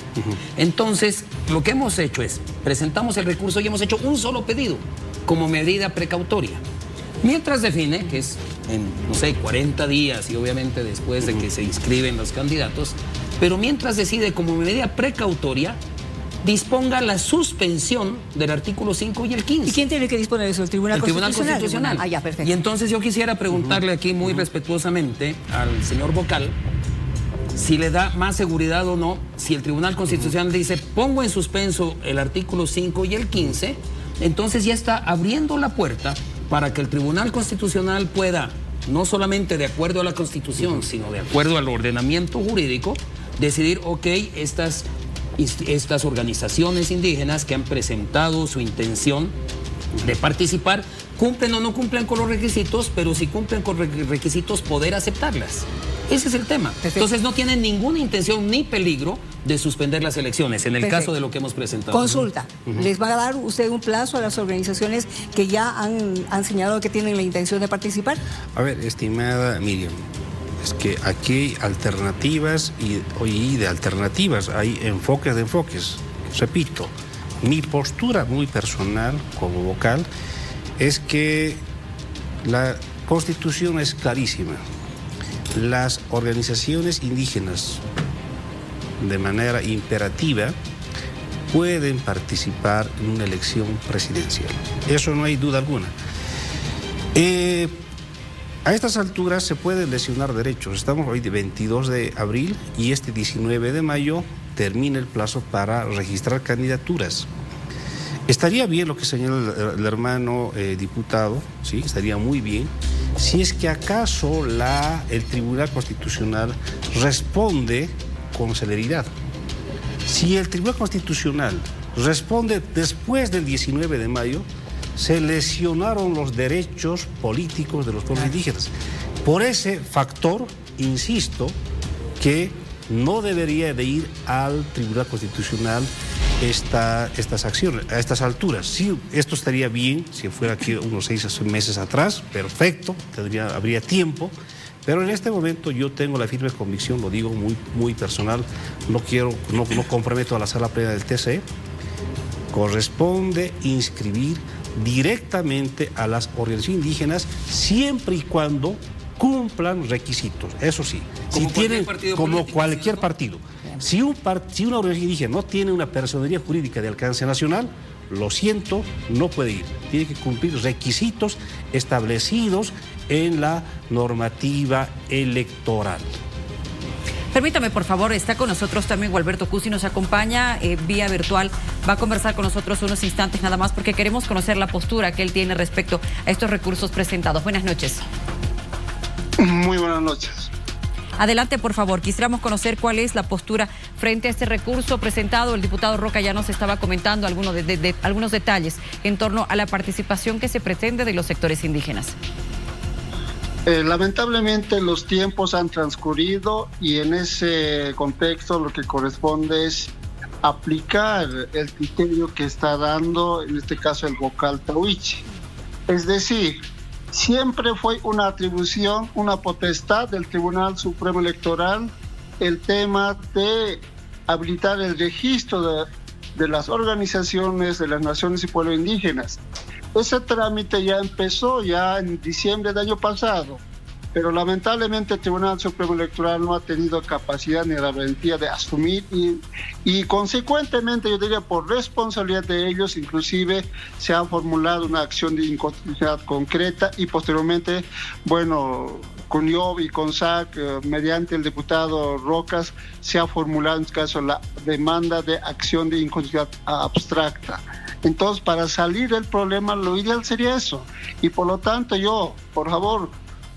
Entonces, lo que hemos hecho es, presentamos el recurso y hemos hecho un solo pedido como medida precautoria. Mientras define, que es en, no sé, 40 días y obviamente después de que se inscriben los candidatos, pero mientras decide como medida precautoria, disponga la suspensión del artículo 5 y el 15. ¿Y quién tiene que disponer eso? ¿El Tribunal Constitucional? Ah, ya, perfecto. Y entonces yo quisiera preguntarle aquí muy respetuosamente al señor vocal si le da más seguridad o no, si el Tribunal Constitucional dice pongo en suspenso el artículo 5 y el 15, entonces ya está abriendo la puerta para que el Tribunal Constitucional pueda, no solamente de acuerdo a la Constitución, sino de acuerdo al ordenamiento jurídico, decidir, ok, estas organizaciones indígenas que han presentado su intención de participar, cumplen o no cumplen con los requisitos, pero si cumplen con requisitos, poder aceptarlas. Ese es el tema. Perfecto. Entonces no tienen ninguna intención ni peligro de suspender las elecciones, en el caso de lo que hemos presentado. Consulta, ¿les va a dar usted un plazo a las organizaciones que ya han señalado que tienen la intención de participar? A ver, estimada Miriam, es que aquí hay alternativas y de alternativas, hay enfoques de enfoques. Repito, mi postura muy personal como vocal es que la Constitución es clarísima. Las organizaciones indígenas, de manera imperativa, pueden participar en una elección presidencial. Eso no hay duda alguna. A estas alturas se pueden lesionar derechos. Estamos hoy de 22 de abril y este 19 de mayo termina el plazo para registrar candidaturas. Estaría bien lo que señala el hermano diputado, sí, estaría muy bien, si es que acaso el Tribunal Constitucional responde con celeridad. Si el Tribunal Constitucional responde después del 19 de mayo, se lesionaron los derechos políticos de los pueblos indígenas. Por ese factor, insisto, que no debería de ir al Tribunal Constitucional estas acciones a estas alturas. Sí, esto estaría bien si fuera aquí unos 6 meses atrás, perfecto, habría tiempo, pero en este momento yo tengo la firme convicción, lo digo muy personal, no comprometo a la sala plena del TC, corresponde inscribir directamente a las organizaciones indígenas siempre y cuando cumplan requisitos, eso sí, como cualquier partido. Si una organización indígena no tiene una personería jurídica de alcance nacional, lo siento, no puede ir. Tiene que cumplir requisitos establecidos en la normativa electoral. Permítame, por favor, está con nosotros también Gualberto Cusi, nos acompaña vía virtual. Va a conversar con nosotros unos instantes nada más porque queremos conocer la postura que él tiene respecto a estos recursos presentados. Buenas noches. Muy buenas noches. Adelante, por favor. Quisiéramos conocer cuál es la postura frente a este recurso presentado. El diputado Roca ya nos estaba comentando algunos detalles en torno a la participación que se pretende de los sectores indígenas. Lamentablemente los tiempos han transcurrido y en ese contexto lo que corresponde es aplicar el criterio que está dando, en este caso, el vocal Tahuichi. Es decir, siempre fue una atribución, una potestad del Tribunal Supremo Electoral el tema de habilitar el registro de las organizaciones de las naciones y pueblos indígenas. Ese trámite ya empezó en diciembre del año pasado, pero lamentablemente el Tribunal Supremo Electoral no ha tenido capacidad ni la valentía de asumir y consecuentemente, yo diría, por responsabilidad de ellos, inclusive se ha formulado una acción de inconstitucionalidad concreta y posteriormente, CONIOB y CONSAC, mediante el diputado Rocas, se ha formulado en este caso la demanda de acción de inconstitucionalidad abstracta. Entonces, para salir del problema, lo ideal sería eso. Y por lo tanto, yo, por favor,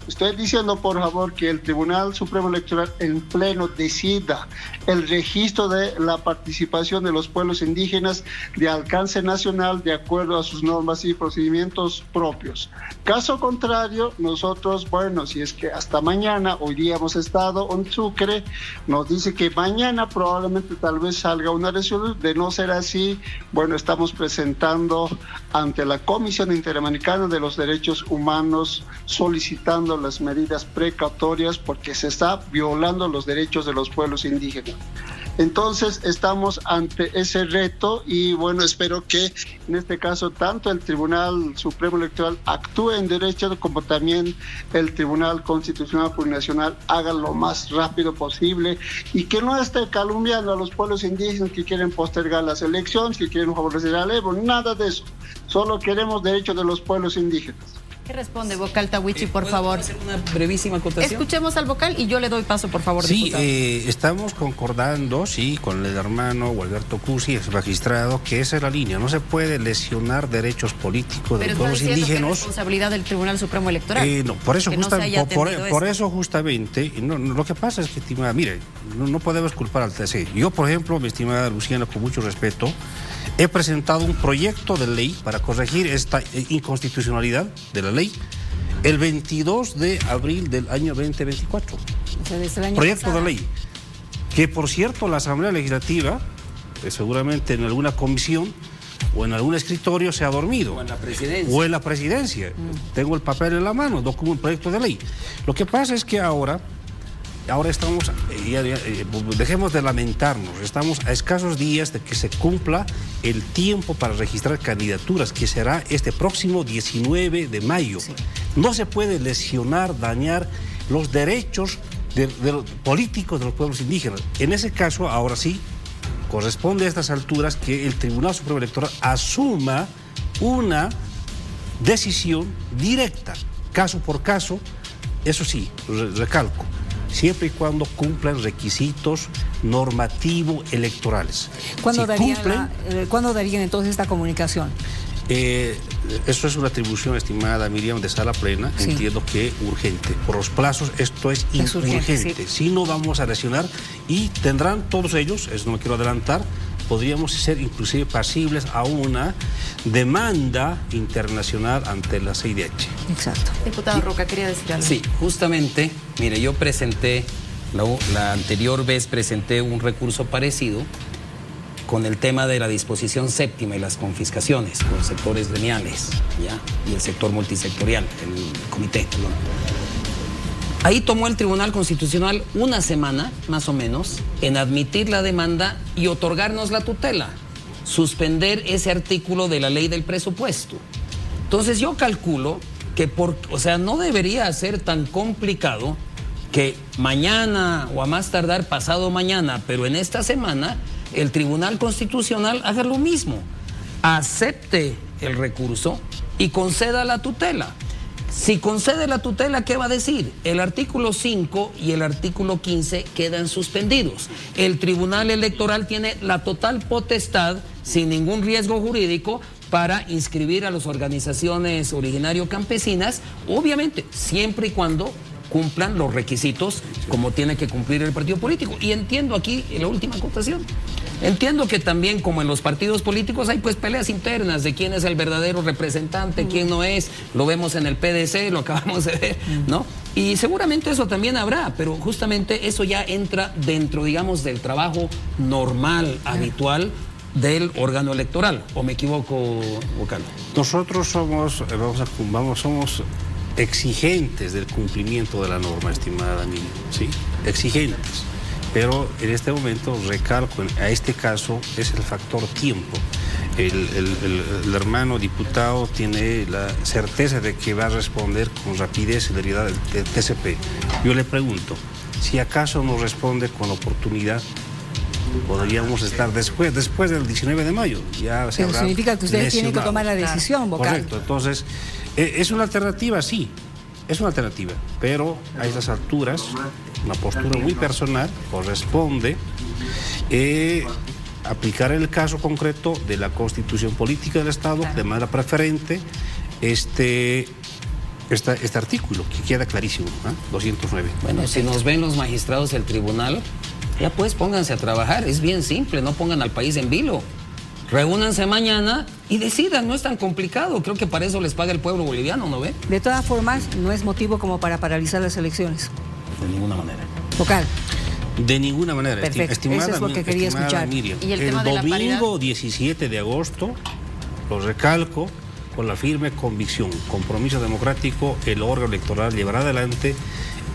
estoy diciendo, por favor, que el Tribunal Supremo Electoral en pleno decida el registro de la participación de los pueblos indígenas de alcance nacional de acuerdo a sus normas y procedimientos propios. Caso contrario, nosotros, si es que hasta mañana, hoy día hemos estado en Sucre, nos dice que mañana probablemente tal vez salga una resolución. De no ser así, estamos presentando ante la Comisión Interamericana de los Derechos Humanos solicitando las medidas precautorias porque se está violando los derechos de los pueblos indígenas. Entonces estamos ante ese reto y espero que en este caso tanto el Tribunal Supremo Electoral actúe en derecho como también el Tribunal Constitucional Plurinacional haga lo más rápido posible y que no esté calumniando a los pueblos indígenas que quieren postergar las elecciones, que quieren favorecer al Evo, nada de eso. Solo queremos derechos de los pueblos indígenas. ¿Qué responde, vocal Tahuichi, por favor? ¿Puedo hacer una brevísima acotación? Escuchemos al vocal y yo le doy paso, por favor, diputado. Sí, estamos concordando, con el hermano Gualberto Cusi, ex magistrado, que esa es la línea. No se puede lesionar derechos políticos de los pueblos indígenas. Pero es responsabilidad del Tribunal Supremo Electoral. No, por eso justamente, lo que pasa es que, estimada, mire, no podemos culpar al TC. Yo, por ejemplo, mi estimada Luciana, con mucho respeto, he presentado un proyecto de ley para corregir esta inconstitucionalidad de la ley el 22 de abril del año 2024. O sea, desde el año proyecto pasado. de ley que, por cierto, la Asamblea Legislativa, seguramente en alguna comisión o en algún escritorio se ha dormido. O en la presidencia. Tengo el papel en la mano, un proyecto de ley. Lo que pasa es que ahora estamos, dejemos de lamentarnos, estamos a escasos días de que se cumpla el tiempo para registrar candidaturas, que será este próximo 19 de mayo. Sí. No se puede lesionar, dañar los derechos políticos de los pueblos indígenas. En ese caso, ahora sí, corresponde a estas alturas que el Tribunal Supremo Electoral asuma una decisión directa, caso por caso, eso sí, recalco, siempre y cuando cumplan requisitos normativos electorales. ¿Cuándo darían entonces esta comunicación? Eso es una atribución, estimada Miriam, de sala plena. Sí. Entiendo que urgente. Por los plazos, esto es urgente. Sí. Si no vamos a lesionar y tendrán todos ellos, eso no me quiero adelantar, podríamos ser inclusive pasibles a una demanda internacional ante la CIDH. Exacto. Diputado Roca, quería decir algo. Sí, justamente, mire, yo presenté La anterior vez presenté un recurso parecido con el tema de la disposición séptima y las confiscaciones con sectores gremiales, ¿ya? Y el sector multisectorial, el comité. Perdón. Ahí tomó el Tribunal Constitucional una semana, más o menos, en admitir la demanda y otorgarnos la tutela, suspender ese artículo de la ley del presupuesto. Entonces yo calculo que no debería ser tan complicado que mañana o a más tardar pasado mañana, pero en esta semana, el Tribunal Constitucional haga lo mismo, acepte el recurso y conceda la tutela. Si concede la tutela, ¿qué va a decir? El artículo 5 y el artículo 15 quedan suspendidos. El Tribunal Electoral tiene la total potestad, sin ningún riesgo jurídico, para inscribir a las organizaciones originario campesinas, obviamente, siempre y cuando cumplan los requisitos como tiene que cumplir el partido político. Y entiendo aquí, en la última acotación, entiendo que también, como en los partidos políticos, hay pues peleas internas de quién es el verdadero representante, quién no es. Lo vemos en el PDC, lo acabamos de ver, ¿no? Y seguramente eso también habrá, pero justamente eso ya entra dentro, digamos, del trabajo normal, habitual del órgano electoral. ¿O me equivoco, vocal? Nosotros somos exigentes del cumplimiento de la norma, estimada Miriam, ¿sí? Exigentes. Pero en este momento, recalco, a este caso es el factor tiempo. El hermano diputado tiene la certeza de que va a responder con rapidez y celeridad del TCP. Yo le pregunto, si acaso no responde con oportunidad, podríamos estar después del 19 de mayo. Ya se Pero significa que ustedes tienen que tomar la decisión, vocal. Correcto, entonces, es una alternativa, sí. Es una alternativa, pero a estas alturas, una postura muy personal, corresponde aplicar en el caso concreto de la Constitución Política del Estado de manera preferente este artículo, que queda clarísimo, 209. Bueno, si nos ven los magistrados del tribunal, ya pues pónganse a trabajar, es bien simple, no pongan al país en vilo. Reúnanse mañana y decidan, no es tan complicado. Creo que para eso les paga el pueblo boliviano, ¿no ve? De todas formas, no es motivo como para paralizar las elecciones. De ninguna manera. Vocal. De ninguna manera. Perfecto. Estimada, eso es lo que quería escuchar. Miriam, ¿Y el tema de la paridad? Domingo 17 de agosto, lo recalco, con la firme convicción, compromiso democrático, el órgano electoral llevará adelante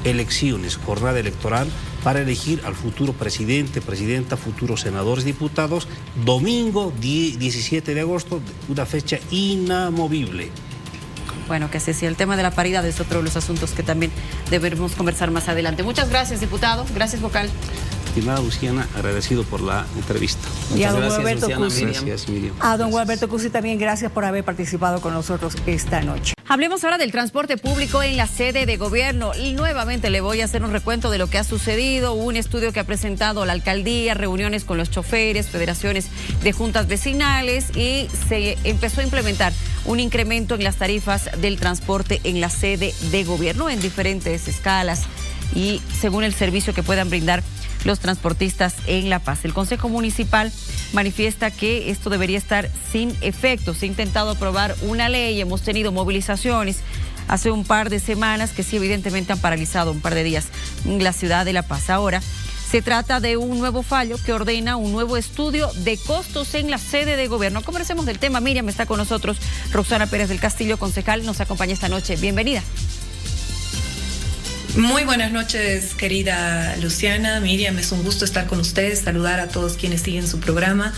elecciones, jornada electoral para elegir al futuro presidente, presidenta, futuros senadores, diputados, domingo 17 de agosto, una fecha inamovible. Bueno, que así sea. El tema de la paridad es otro de los asuntos que también debemos conversar más adelante. Muchas gracias, diputado. Gracias, vocal. Estimada Luciana, agradecido por la entrevista. Y a don Muchas gracias, Gualberto Cusi. Gracias, Miriam. A don Gualberto Cusi también gracias por haber participado con nosotros esta noche. Hablemos ahora del transporte público en la sede de gobierno. Y nuevamente le voy a hacer un recuento de lo que ha sucedido. Un estudio que ha presentado la alcaldía, reuniones con los choferes, federaciones de juntas vecinales y se empezó a implementar un incremento en las tarifas del transporte en la sede de gobierno en diferentes escalas y según el servicio que puedan brindar los transportistas en La Paz. El Consejo Municipal manifiesta que esto debería estar sin efecto. Se ha intentado aprobar una ley, hemos tenido movilizaciones hace un par de semanas que sí evidentemente han paralizado un par de días en la ciudad de La Paz. Ahora se trata de un nuevo fallo que ordena un nuevo estudio de costos en la sede de gobierno. Conversemos del tema. Miriam está con nosotros. Roxana Pérez del Castillo, concejal, nos acompaña esta noche. Bienvenida. Muy buenas noches, querida Luciana, Miriam, es un gusto estar con ustedes, saludar a todos quienes siguen su programa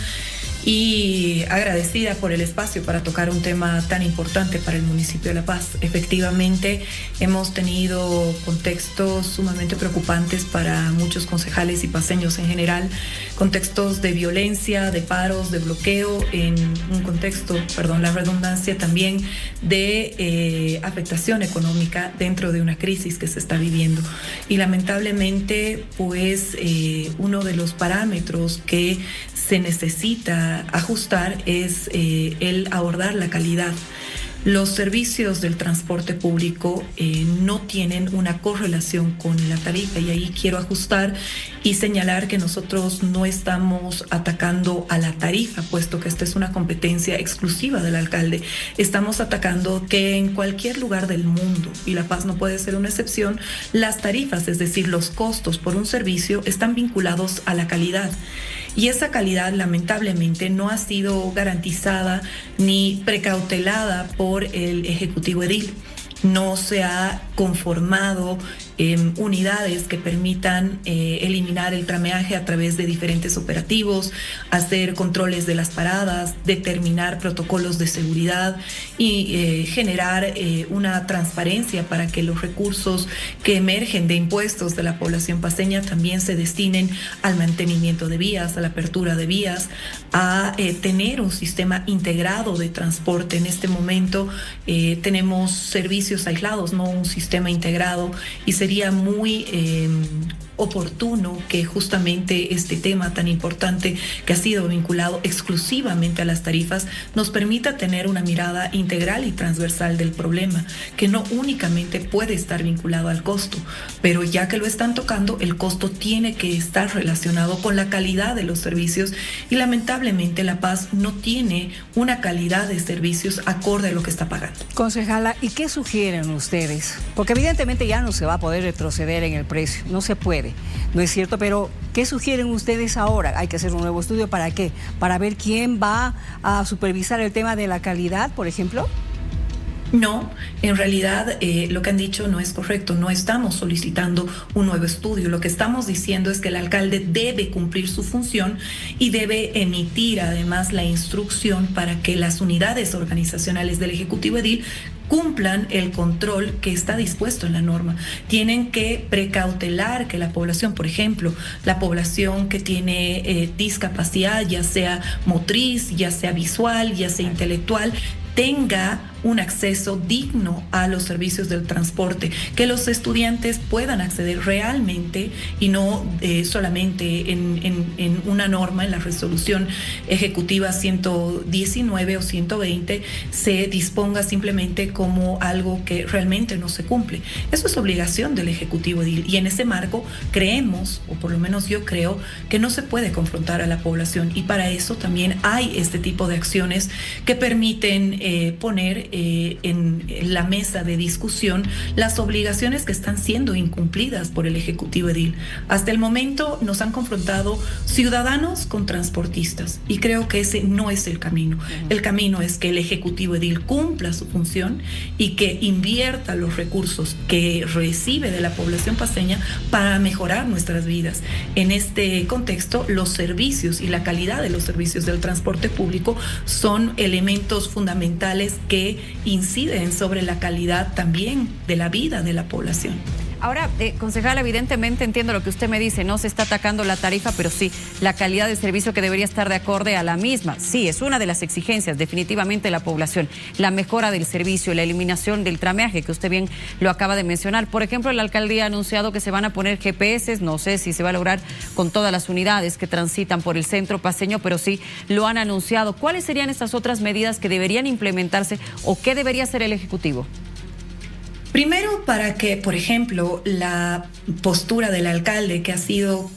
y agradecida por el espacio para tocar un tema tan importante para el municipio de La Paz. Efectivamente, hemos tenido contextos sumamente preocupantes para muchos concejales y paceños en general, contextos de violencia, de paros, de bloqueo, en un contexto, perdón la redundancia, también de afectación económica dentro de una crisis que se está viviendo. Y lamentablemente, pues uno de los parámetros que se necesita ajustar es el abordar la calidad. Los servicios del transporte público no tienen una correlación con la tarifa, y ahí quiero ajustar y señalar que nosotros no estamos atacando a la tarifa, puesto que esta es una competencia exclusiva del alcalde. Estamos atacando que en cualquier lugar del mundo, y La Paz no puede ser una excepción, las tarifas, es decir, los costos por un servicio, están vinculados a la calidad. Y esa calidad, lamentablemente, no ha sido garantizada ni precautelada por el Ejecutivo Edil. No se ha conformado unidades que permitan eliminar el trameaje a través de diferentes operativos, hacer controles de las paradas, determinar protocolos de seguridad y generar una transparencia para que los recursos que emergen de impuestos de la población paceña también se destinen al mantenimiento de vías, a la apertura de vías, a tener un sistema integrado de transporte. En este momento tenemos servicios aislados, no un sistema integrado, y sería muy oportuno que justamente este tema tan importante, que ha sido vinculado exclusivamente a las tarifas, nos permita tener una mirada integral y transversal del problema, que no únicamente puede estar vinculado al costo, pero ya que lo están tocando, el costo tiene que estar relacionado con la calidad de los servicios, y lamentablemente La Paz no tiene una calidad de servicios acorde a lo que está pagando. Concejala, ¿y qué sugieren ustedes? Porque evidentemente ya no se va a poder retroceder en el precio, no se puede. No es cierto, pero ¿qué sugieren ustedes ahora? ¿Hay que hacer un nuevo estudio para qué? ¿Para ver quién va a supervisar el tema de la calidad, por ejemplo? No, en realidad lo que han dicho no es correcto. No estamos solicitando un nuevo estudio. Lo que estamos diciendo es que el alcalde debe cumplir su función y debe emitir además la instrucción para que las unidades organizacionales del Ejecutivo Edil cumplan el control que está dispuesto en la norma. Tienen que precautelar que la población, por ejemplo, la población que tiene discapacidad, ya sea motriz, ya sea visual, ya sea intelectual, tenga un acceso digno a los servicios del transporte, que los estudiantes puedan acceder realmente y no solamente en una norma, en la resolución ejecutiva 119 o 120, se disponga simplemente como algo que realmente no se cumple. Eso es obligación del Ejecutivo Edil, y en ese marco creemos, o por lo menos yo creo, que no se puede confrontar a la población, y para eso también hay este tipo de acciones que permiten poner en la mesa de discusión las obligaciones que están siendo incumplidas por el Ejecutivo Edil. Hasta el momento nos han confrontado ciudadanos con transportistas, y creo que ese no es el camino. El camino es que el Ejecutivo Edil cumpla su función y que invierta los recursos que recibe de la población paceña para mejorar nuestras vidas. En este contexto, los servicios y la calidad de los servicios del transporte público son elementos fundamentales que inciden sobre la calidad también de la vida de la población. Ahora, concejala, evidentemente entiendo lo que usted me dice, no se está atacando la tarifa, pero sí la calidad del servicio que debería estar de acorde a la misma. Sí, es una de las exigencias definitivamente de la población, la mejora del servicio, la eliminación del trameaje, que usted bien lo acaba de mencionar. Por ejemplo, la alcaldía ha anunciado que se van a poner GPS, no sé si se va a lograr con todas las unidades que transitan por el centro paceño, pero sí lo han anunciado. ¿Cuáles serían estas otras medidas que deberían implementarse o qué debería hacer el Ejecutivo? Primero, para que, por ejemplo, la postura del alcalde, que ha sido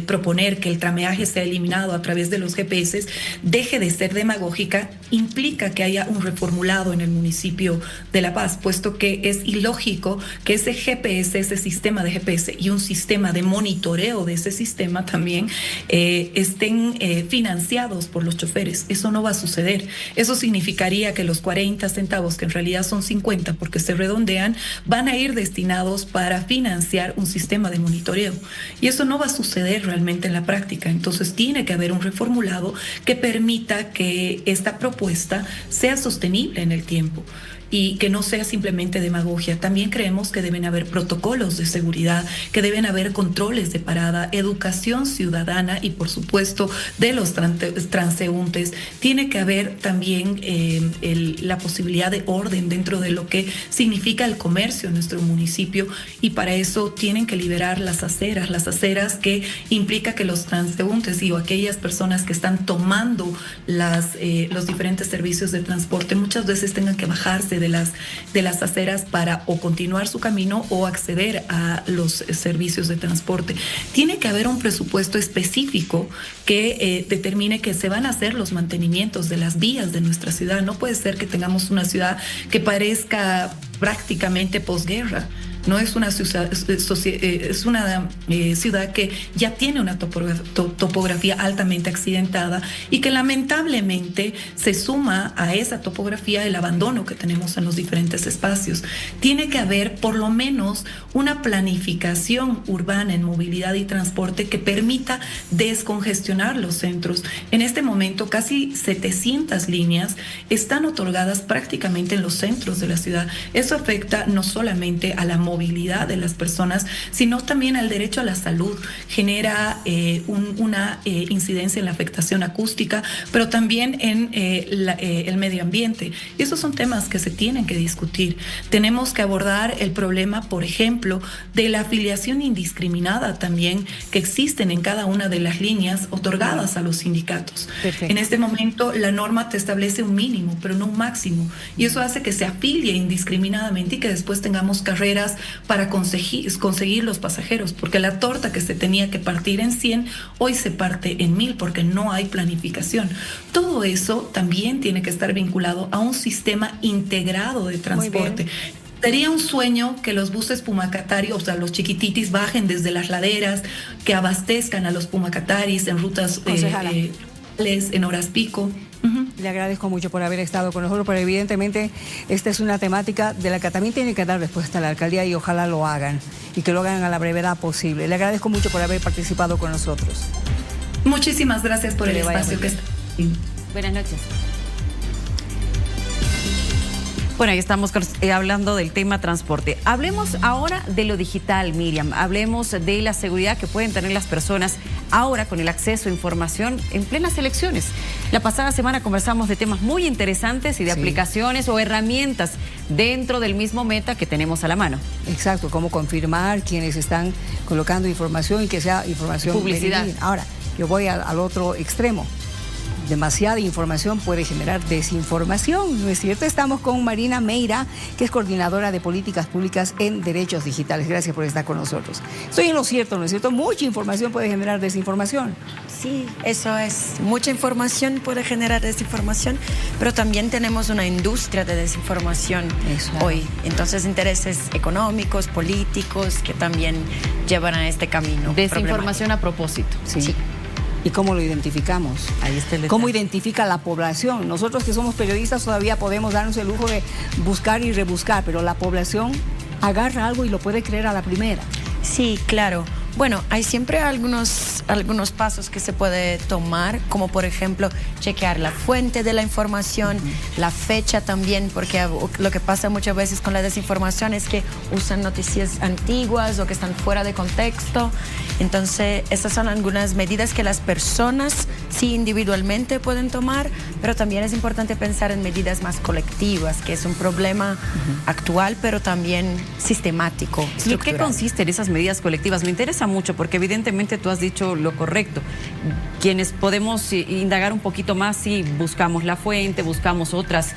proponer que el trameaje sea eliminado a través de los GPS, deje de ser demagógica, implica que haya un reformulado en el municipio de La Paz, puesto que es ilógico que ese GPS, ese sistema de GPS y un sistema de monitoreo de ese sistema también estén financiados por los choferes. Eso no va a suceder. Eso significaría que los 40 centavos, que en realidad son 50 porque se redondean, van a ir destinados para financiar un sistema de monitoreo. Y eso no va a suceder realmente en la práctica. Entonces tiene que haber un reformulado que permita que esta propuesta sea sostenible en el tiempo y que no sea simplemente demagogia. También creemos que deben haber protocolos de seguridad, que deben haber controles de parada, educación ciudadana y, por supuesto, de los transeúntes. Tiene que haber también la posibilidad de orden dentro de lo que significa el comercio en nuestro municipio, y para eso tienen que liberar las aceras que implica que los transeúntes o aquellas personas que están tomando los diferentes servicios de transporte muchas veces tengan que bajarse base de las aceras para o continuar su camino o acceder a los servicios de transporte. Tiene que haber un presupuesto específico que determine que se van a hacer los mantenimientos de las vías de nuestra ciudad. No puede ser que tengamos una ciudad que parezca prácticamente posguerra. No es una ciudad, es una ciudad que ya tiene una topografía altamente accidentada y que lamentablemente se suma a esa topografía el abandono que tenemos en los diferentes espacios. Tiene que haber por lo menos una planificación urbana en movilidad y transporte que permita descongestionar los centros. En este momento casi 700 líneas están otorgadas prácticamente en los centros de la ciudad. Eso afecta no solamente a la movilidad de las personas, sino también al derecho a la salud. Genera una incidencia en la afectación acústica, pero también en el medio ambiente. Y esos son temas que se tienen que discutir. Tenemos que abordar el problema, por ejemplo, de la afiliación indiscriminada también que existen en cada una de las líneas otorgadas a los sindicatos. Perfecto. En este momento la norma te establece un mínimo, pero no un máximo. Y eso hace que se afilie indiscriminadamente y que después tengamos carreras para conseguir los pasajeros, porque la torta que se tenía que partir en 100, hoy se parte en 1000 porque no hay planificación. Todo eso también tiene que estar vinculado a un sistema integrado de transporte. Sería un sueño que los buses Pumacatari, o sea, los chiquititis, bajen desde las laderas, que abastezcan a los Pumacataris en rutas en horas pico. Le agradezco mucho por haber estado con nosotros, pero evidentemente esta es una temática de la que también tiene que dar respuesta a la alcaldía y ojalá lo hagan y que lo hagan a la brevedad posible. Le agradezco mucho por haber participado con nosotros. Muchísimas gracias por el espacio que está. Buenas noches. Bueno, ahí estamos hablando del tema transporte. Hablemos ahora de lo digital, Miriam. Hablemos de la seguridad que pueden tener las personas ahora con el acceso a información en plenas elecciones. La pasada semana conversamos de temas muy interesantes y de aplicaciones o herramientas dentro del mismo Meta que tenemos a la mano. Exacto, cómo confirmar quienes están colocando información y que sea información publicidad. Ahora, yo voy al otro extremo. Demasiada información puede generar desinformación, ¿no es cierto? Estamos con Marina Meira, que es coordinadora de políticas públicas en derechos digitales. Gracias por estar con nosotros. Estoy en lo cierto, ¿no es cierto? Mucha información puede generar desinformación. Sí, eso es. Mucha información puede generar desinformación, pero también tenemos una industria de desinformación hoy. Entonces, intereses económicos, políticos, que también llevan a este camino. Desinformación a propósito. Sí. ¿Y cómo lo identificamos? Ahí está el detalle. ¿Cómo identifica la población? Nosotros que somos periodistas todavía podemos darnos el lujo de buscar y rebuscar, pero la población agarra algo y lo puede creer a la primera. Sí, claro. Bueno, hay siempre algunos pasos que se puede tomar, como por ejemplo chequear la fuente de la información, la fecha también, porque lo que pasa muchas veces con la desinformación es que usan noticias antiguas o que están fuera de contexto. Entonces, esas son algunas medidas que las personas sí individualmente pueden tomar, pero también es importante pensar en medidas más colectivas, que es un problema actual, pero también sistemático. ¿Y en qué consisten esas medidas colectivas? Me interesa mucho porque evidentemente tú has dicho lo correcto. Quienes podemos indagar un poquito más, sí, buscamos la fuente, buscamos otras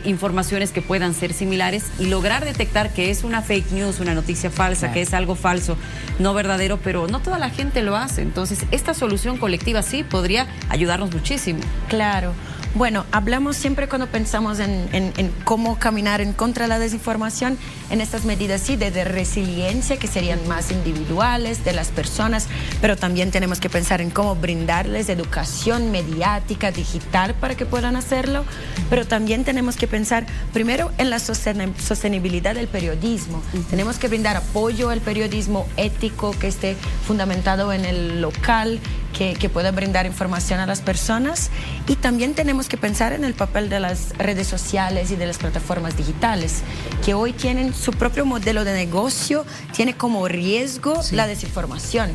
informaciones que puedan ser similares y lograr detectar que es una fake news, una noticia falsa, que es algo falso, no verdadero, pero no toda la gente lo hace. Entonces, esta solución colectiva sí podría ayudarnos muchísimo. Claro. Bueno, hablamos siempre cuando pensamos en cómo caminar en contra de la desinformación, en estas medidas sí de resiliencia que serían más individuales de las personas, pero también tenemos que pensar en cómo brindarles educación mediática, digital para que puedan hacerlo, pero también tenemos que pensar primero en la sostenibilidad del periodismo. Tenemos que brindar apoyo al periodismo ético que esté fundamentado en el local, que pueda brindar información a las personas, y también tenemos que pensar en el papel de las redes sociales y de las plataformas digitales, que hoy tienen su propio modelo de negocio, tiene como riesgo la desinformación.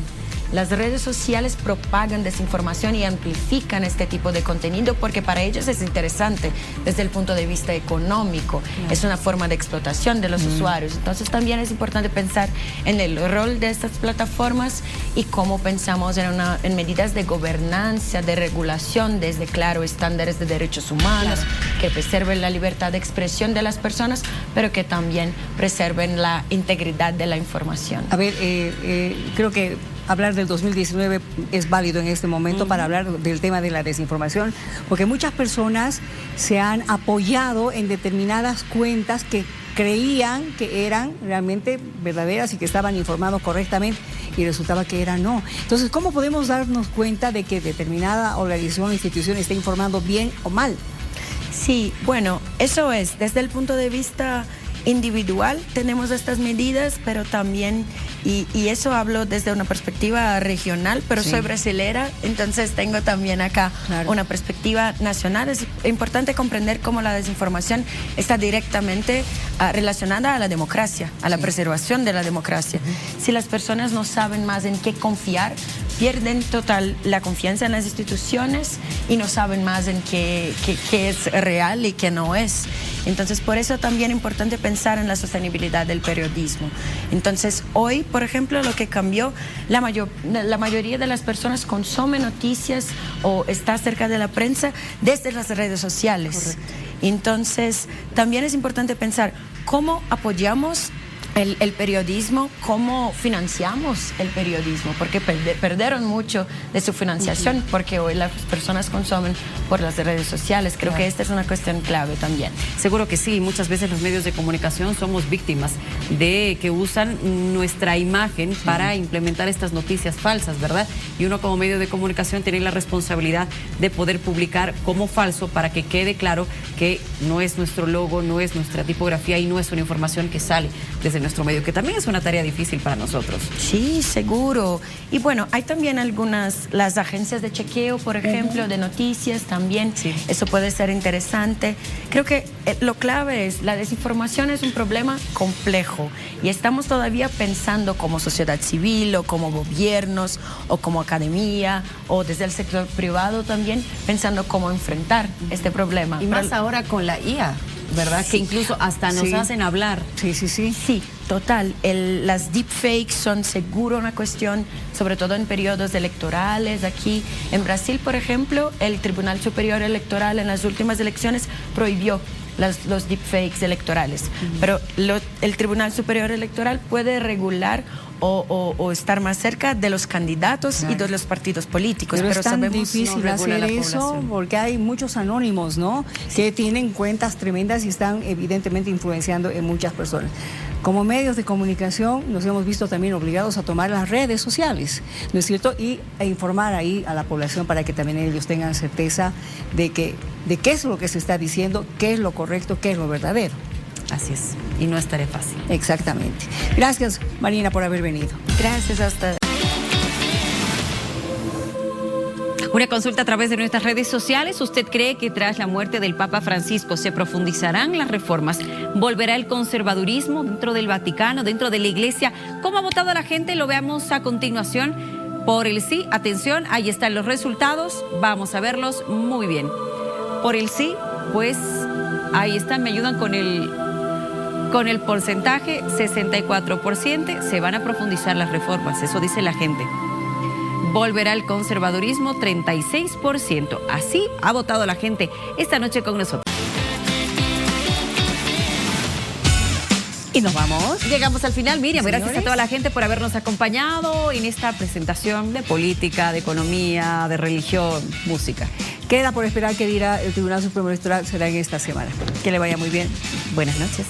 las redes sociales propagan desinformación y amplifican este tipo de contenido porque para ellos es interesante desde el punto de vista económico. Es una forma de explotación de los usuarios. Entonces también es importante pensar en el rol de estas plataformas y cómo pensamos en medidas de gobernanza, de regulación, desde, claro, estándares de derechos humanos, que preserven la libertad de expresión de las personas, pero que también preserven la integridad de la información. A ver, creo que hablar del 2019 es válido en este momento para hablar del tema de la desinformación, porque muchas personas se han apoyado en determinadas cuentas que creían que eran realmente verdaderas y que estaban informados correctamente y resultaba que eran no. Entonces, ¿cómo podemos darnos cuenta de que determinada organización o institución está informando bien o mal? Sí, bueno, eso es, desde el punto de vista individual tenemos estas medidas, pero también, y eso hablo desde una perspectiva regional, pero soy brasilera, entonces tengo también acá una perspectiva nacional. Es importante comprender cómo la desinformación está directamente relacionada a la democracia, a la preservación de la democracia. Si las personas no saben más en qué confiar, pierden total la confianza en las instituciones y no saben más en qué es real y qué no es. Entonces, por eso también es importante pensar en la sostenibilidad del periodismo. Entonces, hoy, por ejemplo, lo que cambió, la mayoría de las personas consumen noticias o está cerca de la prensa desde las redes sociales. Correcto. Entonces, también es importante pensar cómo apoyamos el periodismo, cómo financiamos el periodismo, porque perdieron mucho de su financiación, porque hoy las personas consumen por las redes sociales. Creo que esta es una cuestión clave también. Seguro que sí, muchas veces los medios de comunicación somos víctimas de que usan nuestra imagen para implementar estas noticias falsas, ¿verdad? Y uno como medio de comunicación tiene la responsabilidad de poder publicar como falso para que quede claro que no es nuestro logo, no es nuestra tipografía y no es una información que sale desde nuestro medio, que también es una tarea difícil para nosotros. Sí, seguro. Y bueno, hay también las agencias de chequeo, por ejemplo, de noticias también. Eso puede ser interesante. Creo que lo clave es, la desinformación es un problema complejo y estamos todavía pensando como sociedad civil o como gobiernos o como academia o desde el sector privado también, pensando cómo enfrentar este problema. Y más ahora con la IA, ¿verdad? Que incluso hasta nos hacen hablar. Sí, total. Las deepfakes son seguro una cuestión, sobre todo en periodos electorales. Aquí en Brasil, por ejemplo, el Tribunal Superior Electoral en las últimas elecciones prohibió los deepfakes electorales. Pero el Tribunal Superior Electoral puede regular o estar más cerca de los candidatos y de los partidos políticos. Pero es tan sabemos difícil no hacer eso porque hay muchos anónimos, ¿no? Que tienen cuentas tremendas y están evidentemente influenciando en muchas personas. Como medios de comunicación nos hemos visto también obligados a tomar las redes sociales, ¿no es cierto? Y a informar ahí a la población para que también ellos tengan certeza de qué es lo que se está diciendo, qué es lo correcto, qué es lo verdadero. Así es, y no estaré fácil. Exactamente. Gracias, Marina, por haber venido. Gracias a ustedes. Una consulta a través de nuestras redes sociales. ¿Usted cree que tras la muerte del Papa Francisco se profundizarán las reformas? ¿Volverá el conservadurismo dentro del Vaticano, dentro de la Iglesia? ¿Cómo ha votado la gente? Lo veamos a continuación. Por el sí, atención, ahí están los resultados. Vamos a verlos muy bien. Por el sí, pues ahí están, me ayudan con el porcentaje, 64%. Se van a profundizar las reformas, eso dice la gente. Volverá el conservadurismo, 36%. Así ha votado la gente esta noche con nosotros. Y nos vamos. Llegamos al final, Miriam. Gracias a toda la gente por habernos acompañado en esta presentación de política, de economía, de religión, música. Queda por esperar qué dirá el Tribunal Supremo Electoral, será en esta semana. Que le vaya muy bien. Buenas noches.